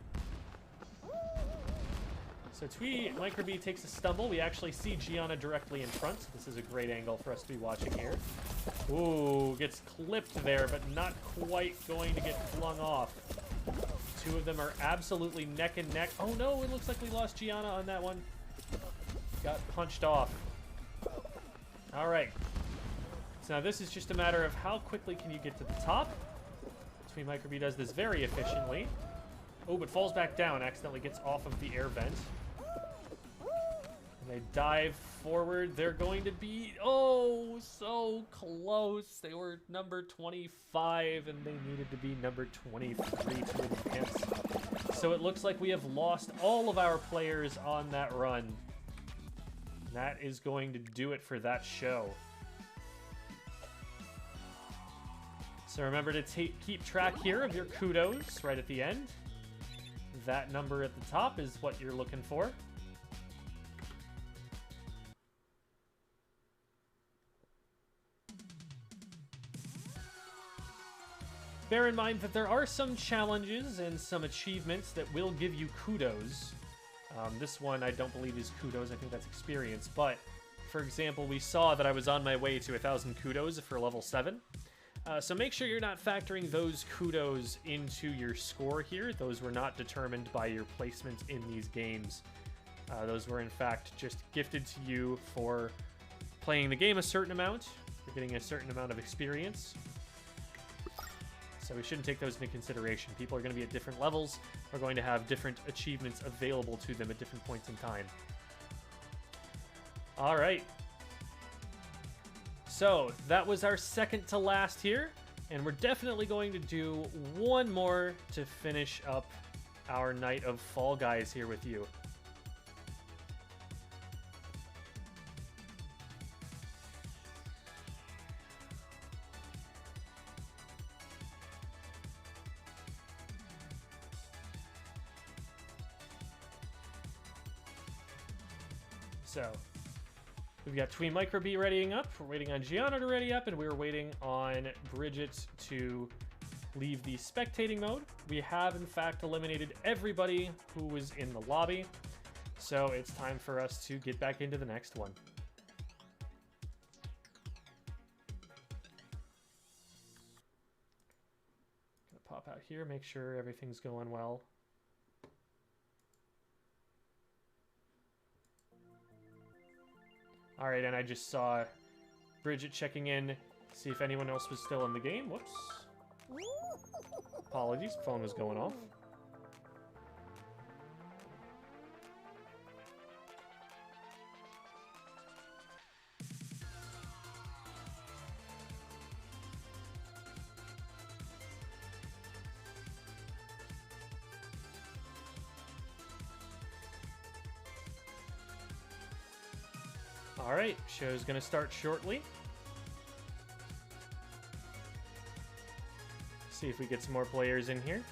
So Twee Microbee takes a stumble. We actually see Gianna directly in front. So this is a great angle for us to be watching here. Ooh, gets clipped there, but not quite going to get flung off. Two of them are absolutely neck and neck. Oh no, it looks like we lost Gianna on that one. Got punched off. All right. So now this is just a matter of how quickly can you get to the top. Twee Microbee does this very efficiently. Oh, but falls back down, accidentally gets off of the air vent. And they dive forward. They're going to be, oh, so close. They were number 25, and they needed to be number 23 to advance. So it looks like we have lost all of our players on that run. That is going to do it for that show. So remember to keep track here of your kudos right at the end. That number at the top is what you're looking for. Bear in mind that there are some challenges and some achievements that will give you kudos. This one I don't believe is kudos, I think that's experience. But, for example, we saw that I was on my way to 1,000 kudos for level 7. So make sure you're not factoring those kudos into your score here. Those were not determined by your placement in these games. Those were in fact just gifted to you for playing the game a certain amount, for getting a certain amount of experience. So we shouldn't take those into consideration. People are going to be at different levels. We're going to have different achievements available to them at different points in time. All right. So that was our second to last here. And we're definitely going to do one more to finish up our night of Fall Guys here with you. So, we've got Twee Micro B readying up. We're waiting on Gianna to ready up, and we're waiting on Bridget to leave the spectating mode. We have, in fact, eliminated everybody who was in the lobby. So it's time for us to get back into the next one. Gonna pop out here, make sure everything's going well. All right, and I just saw Bridget checking in, see if anyone else was still in the game. Whoops. Apologies, phone was going off. All right, show's gonna start shortly. See if we get some more players in here.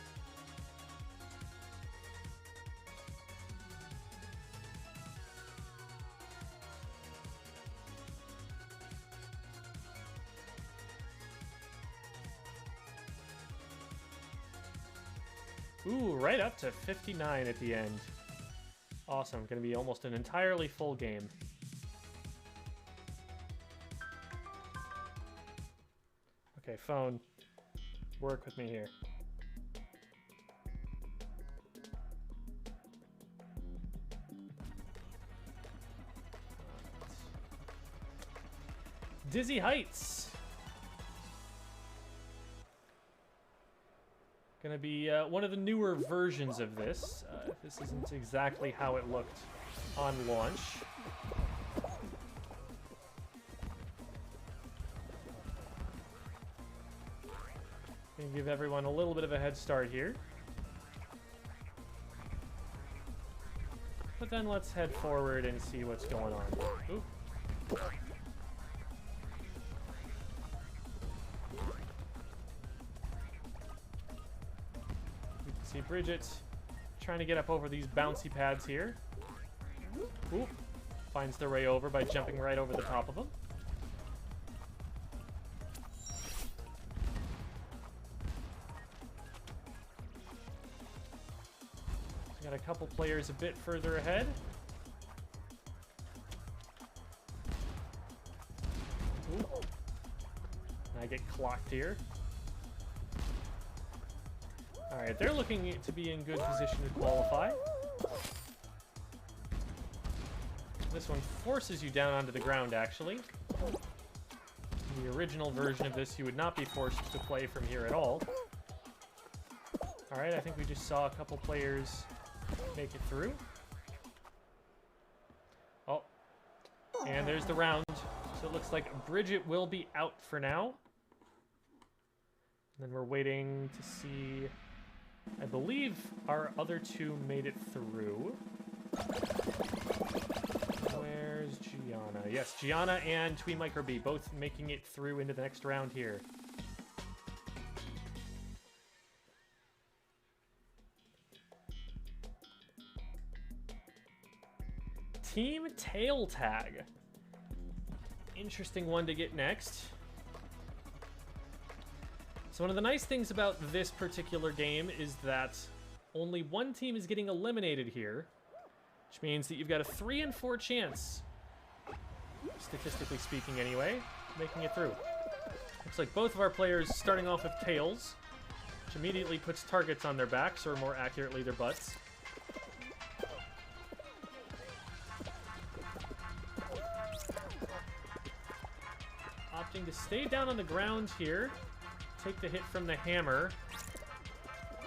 Ooh, right up to 59 at the end. Awesome, gonna be almost an entirely full game. Okay, phone, work with me here. Dizzy Heights. Gonna be one of the newer versions of this. This isn't exactly how it looked on launch. Gonna give everyone a little bit of a head start here. But then let's head forward and see what's going on. Ooh. You can see Bridget trying to get up over these bouncy pads here. Ooh. Finds their way over by jumping right over the top of them. Got a couple players a bit further ahead. Ooh. I get clocked here. Alright, they're looking to be in good position to qualify. This one forces you down onto the ground, actually. In the original version of this, you would not be forced to play from here at all. Alright, I think we just saw a couple players make it through. Oh, and there's the round. So it looks like Bridget will be out for now. And then we're waiting to see. I believe our other two made it through. Where's Gianna? Yes, Gianna and Twee Micro B both making it through into the next round here. Team Tail Tag. Interesting one to get next. So one of the nice things about this particular game is that only one team is getting eliminated here, which means that you've got a 3 in 4 chance, statistically speaking anyway, making it through. Looks like both of our players starting off with tails, which immediately puts targets on their backs, or more accurately, their butts. Opting to stay down on the ground here, take the hit from the hammer.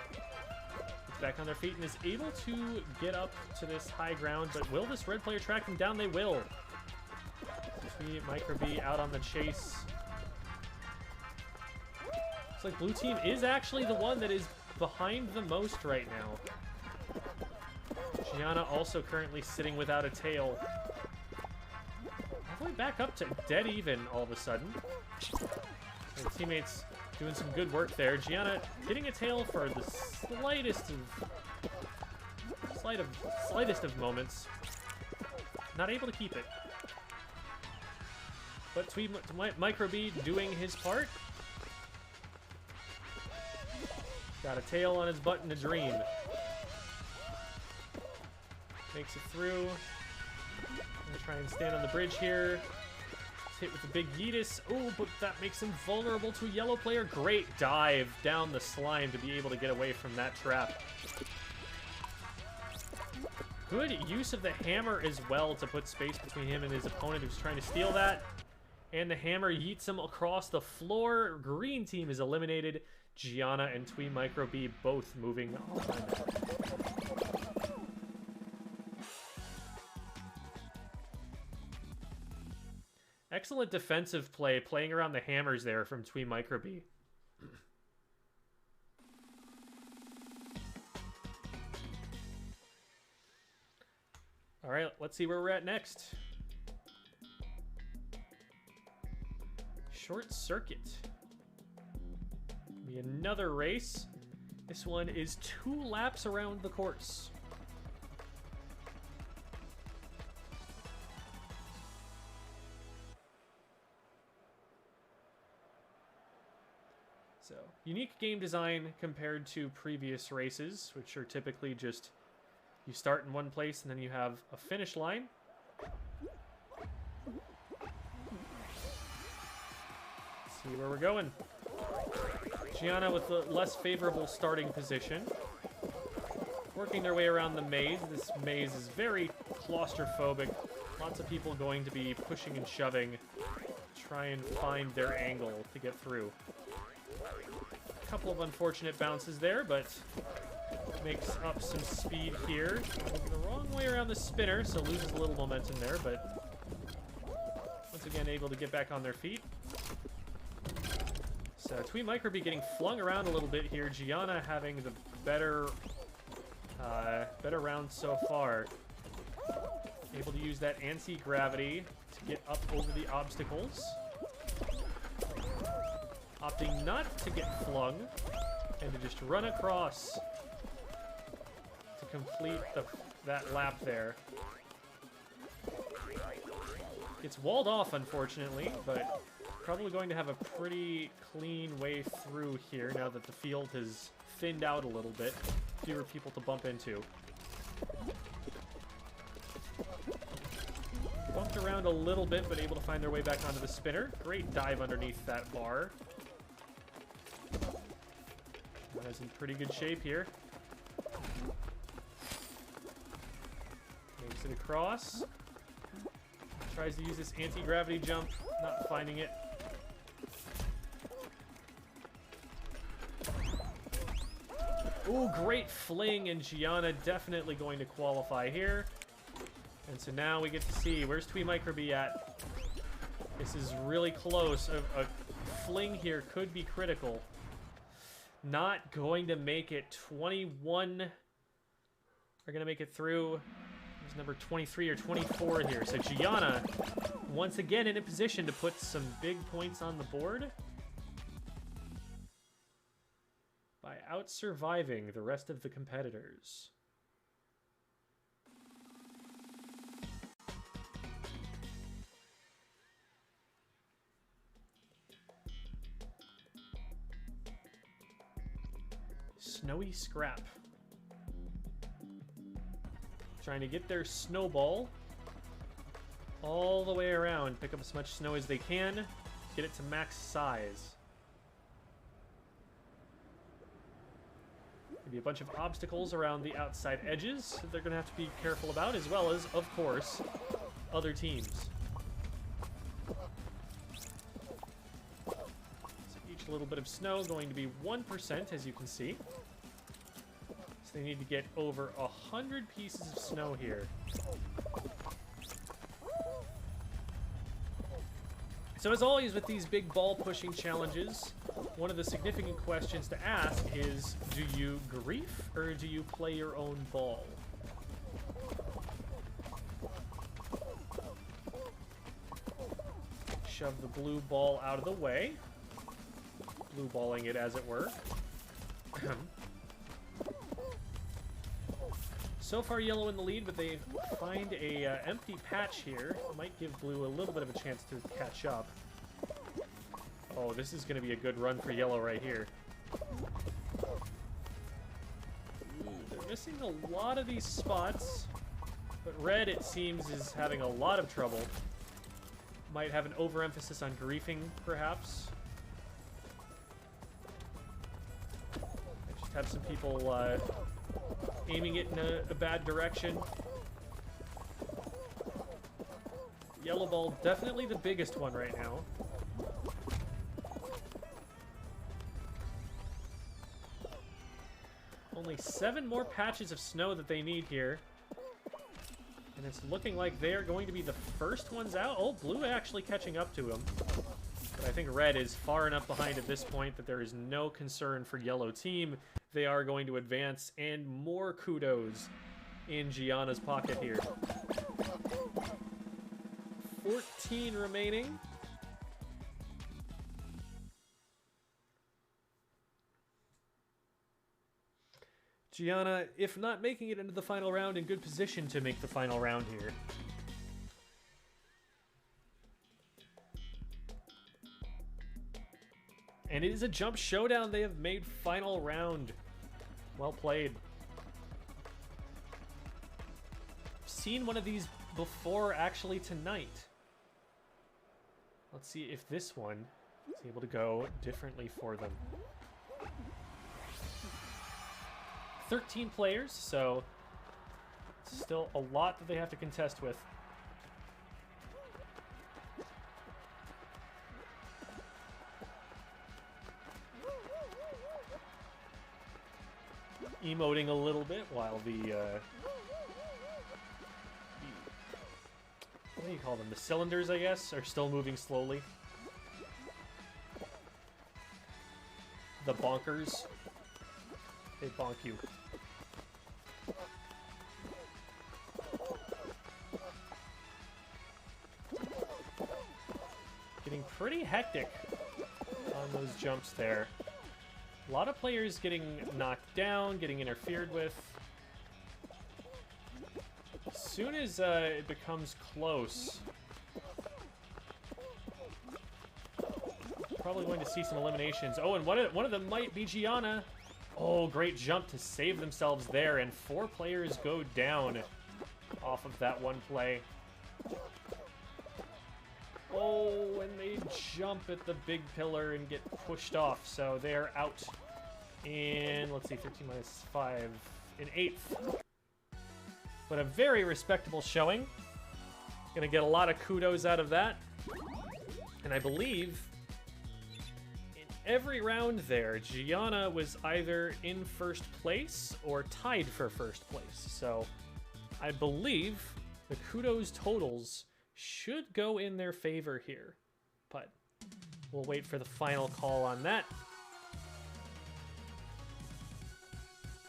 Gets back on their feet and is able to get up to this high ground, but will this red player track them down? They will. Tweet Micro B out on the chase. Looks like blue team is actually the one that is behind the most right now. Gianna also currently sitting without a tail. All the way back up to dead even all of a sudden. Their teammates doing some good work there. Gianna getting a tail for the slightest of moments. Not able to keep it. But Micro B doing his part. Got a tail on his butt in a dream. Makes it through. Gonna try and stand on the bridge here. It's hit with the big Yeetus. Oh, but that makes him vulnerable to a yellow player. Great dive down the slime to be able to get away from that trap. Good use of the hammer as well to put space between him and his opponent who's trying to steal that. And the hammer yeets him across the floor. Green team is eliminated. Gianna and Twee Micro B both moving on. Excellent defensive play, playing around the hammers there from Twee Micro B. All right, let's see where we're at next. Short circuit. Be another race. This one is 2 laps around the course. So, unique game design compared to previous races, which are typically just you start in one place and then you have a finish line. See where we're going. Gianna with the less favorable starting position. Working their way around the maze. This maze is very claustrophobic. Lots of people going to be pushing and shoving. Try and find their angle to get through. A couple of unfortunate bounces there, but makes up some speed here. The wrong way around the spinner, so loses a little momentum there, but once again able to get back on their feet. So Twee Micro B getting flung around a little bit here. Gianna having the better round so far. Able to use that anti-gravity to get up over the obstacles. Opting not to get flung and to just run across to complete that lap there. Gets walled off, unfortunately, but probably going to have a pretty clean way through here now that the field has thinned out a little bit. Fewer people to bump into. Bumped around a little bit, but able to find their way back onto the spinner. Great dive underneath that bar. Is in pretty good shape here. Makes it across. Tries to use this anti-gravity jump, not finding it. Ooh, great fling, and Gianna definitely going to qualify here. And so now we get to see, where's Twee Micro B at? This is really close. A fling here could be critical. Not going to make it. 21 are going to make it through. There's number 23 or 24 here. So Gianna, once again in a position to put some big points on the board by out-surviving the rest of the competitors. Snowy Scrap. Trying to get their snowball all the way around. Pick up as much snow as they can. get it to max size. Maybe a bunch of obstacles around the outside edges that they're going to have to be careful about, as well as, of course, other teams. So each little bit of snow going to be 1%, as you can see. So they need to get over 100 pieces of snow here. So as always with these big ball pushing challenges, one of the significant questions to ask is, do you grief or do you play your own ball? Shove the blue ball out of the way. Blue balling it, as it were. So far yellow in the lead, but they find a empty patch here. Might give blue a little bit of a chance to catch up. Oh, this is going to be a good run for yellow right here. They're missing a lot of these spots, but red, it seems, is having a lot of trouble. Might have an overemphasis on griefing, perhaps. I just have some people aiming it in a bad direction. Yellow ball, definitely the biggest one right now. Only 7 more patches of snow that they need here. And it's looking like they are going to be the first ones out. Oh, blue actually catching up to him. But I think red is far enough behind at this point that there is no concern for yellow team. They are going to advance, and more kudos in Gianna's pocket here. 14 remaining. Gianna, if not making it into the final round, in good position to make the final round here. And it is a jump showdown. They have made final round. Well played. Seen one of these before actually tonight. Let's see if this one is able to go differently for them. 13 players, so still a lot that they have to contest with. Emoting a little bit while the what do you call them? The cylinders, I guess, are still moving slowly. The bonkers. They bonk you. Getting pretty hectic on those jumps there. A lot of players getting knocked down, getting interfered with. As soon as it becomes close, probably going to see some eliminations. Oh, and one of them might be Gianna. Oh, great jump to save themselves there, and 4 players go down off of that one play. Oh, and they jump at the big pillar and get pushed off, so they're out in, let's see, 13 minus 5, in 8th. But a very respectable showing. Gonna get a lot of kudos out of that. And I believe every round there, Gianna was either in first place or tied for first place. So I believe the kudos totals should go in their favor here. But we'll wait for the final call on that.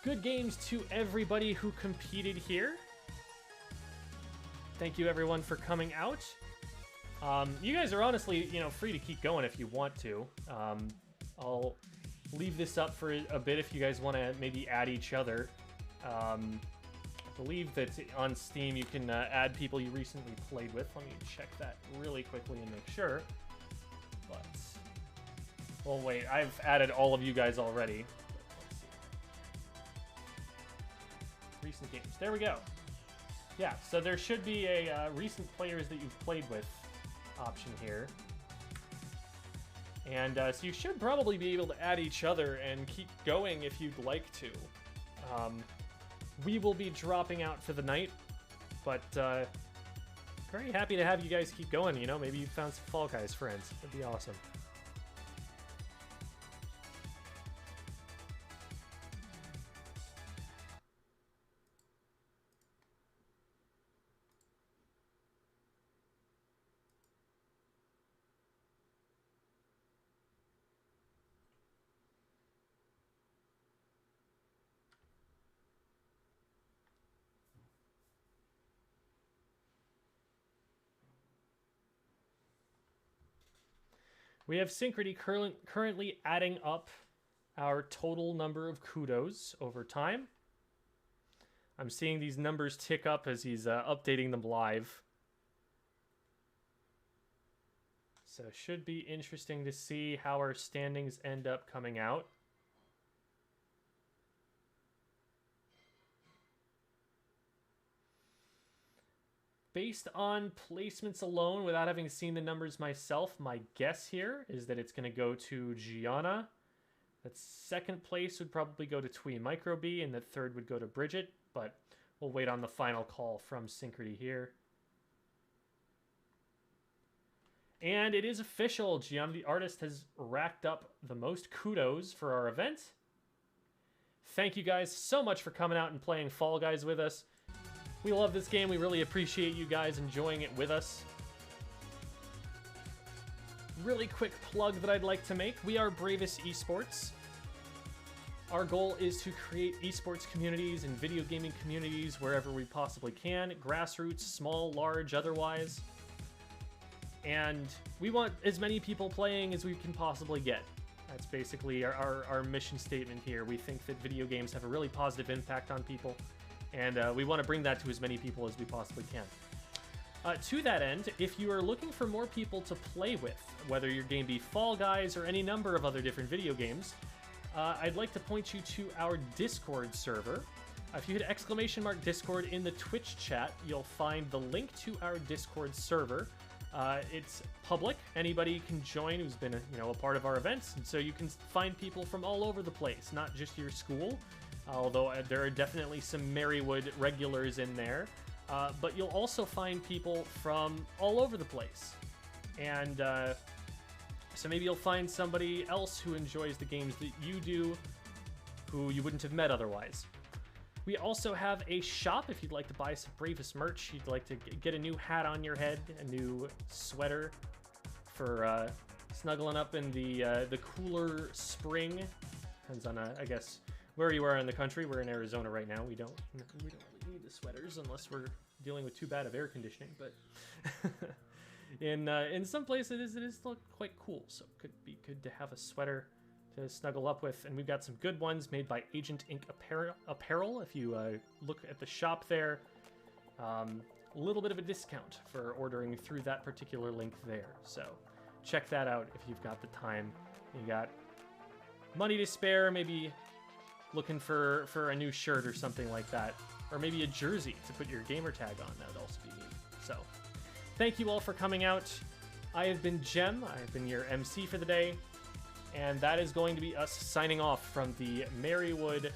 Good games to everybody who competed here. Thank you everyone for coming out. You guys are honestly, free to keep going if you want to. I'll leave this up for a bit if you guys want to maybe add each other. I believe that on Steam you can add people you recently played with. Let me check that really quickly and make sure. But, well, wait, I've added all of you guys already. Let's see. Recent games. There we go. Yeah, so there should be a recent players that you've played with option here. And so you should probably be able to add each other and keep going if you'd like to. We will be dropping out for the night, but very happy to have you guys keep going. You know, maybe you found some Fall Guys friends. That'd be awesome. We have Synchrony currently adding up our total number of kudos over time. I'm seeing these numbers tick up as he's updating them live. So it should be interesting to see how our standings end up coming out. Based on placements alone, without having seen the numbers myself, my guess here is that it's going to go to Gianna. That second place would probably go to Twee Microbee, and the third would go to Bridget, but we'll wait on the final call from Synchrony here. And it is official. Gianna the artist has racked up the most kudos for our event. Thank you guys so much for coming out and playing Fall Guys with us. We love this game. We really appreciate you guys enjoying it with us. Really quick plug that I'd like to make. We are Bravest Esports. Our goal is to create esports communities and video gaming communities wherever we possibly can. Grassroots, small, large, otherwise. And we want as many people playing as we can possibly get. That's basically our mission statement here. We think that video games have a really positive impact on people. And we want to bring that to as many people as we possibly can. To that end, if you are looking for more people to play with, whether your game be Fall Guys or any number of other different video games, I'd like to point you to our Discord server. If you hit !Discord in the Twitch chat, you'll find the link to our Discord server. It's public. Anybody can join who's been a part of our events, and so you can find people from all over the place, not just your school. Although there are definitely some Marywood regulars in there. But you'll also find people from all over the place. And so maybe you'll find somebody else who enjoys the games that you do, who you wouldn't have met otherwise. We also have a shop if you'd like to buy some Bravest merch. You'd like to get a new hat on your head, a new sweater for snuggling up in the cooler spring. Depends on, I guess, where you are in the country. We're in Arizona right now. We don't really need the sweaters unless we're dealing with too bad of air conditioning. But in some places it is quite cool. So it could be good to have a sweater to snuggle up with. And we've got some good ones made by Agent Inc. Apparel. If you look at the shop there, a little bit of a discount for ordering through that particular link there. So check that out if you've got the time. You got money to spare, maybe looking for a new shirt or something like that, or maybe a jersey to put your gamer tag on. That would also be neat. So thank you all for coming out. I have been Jem. I've been your MC for the day, and that is going to be us signing off from the Marywood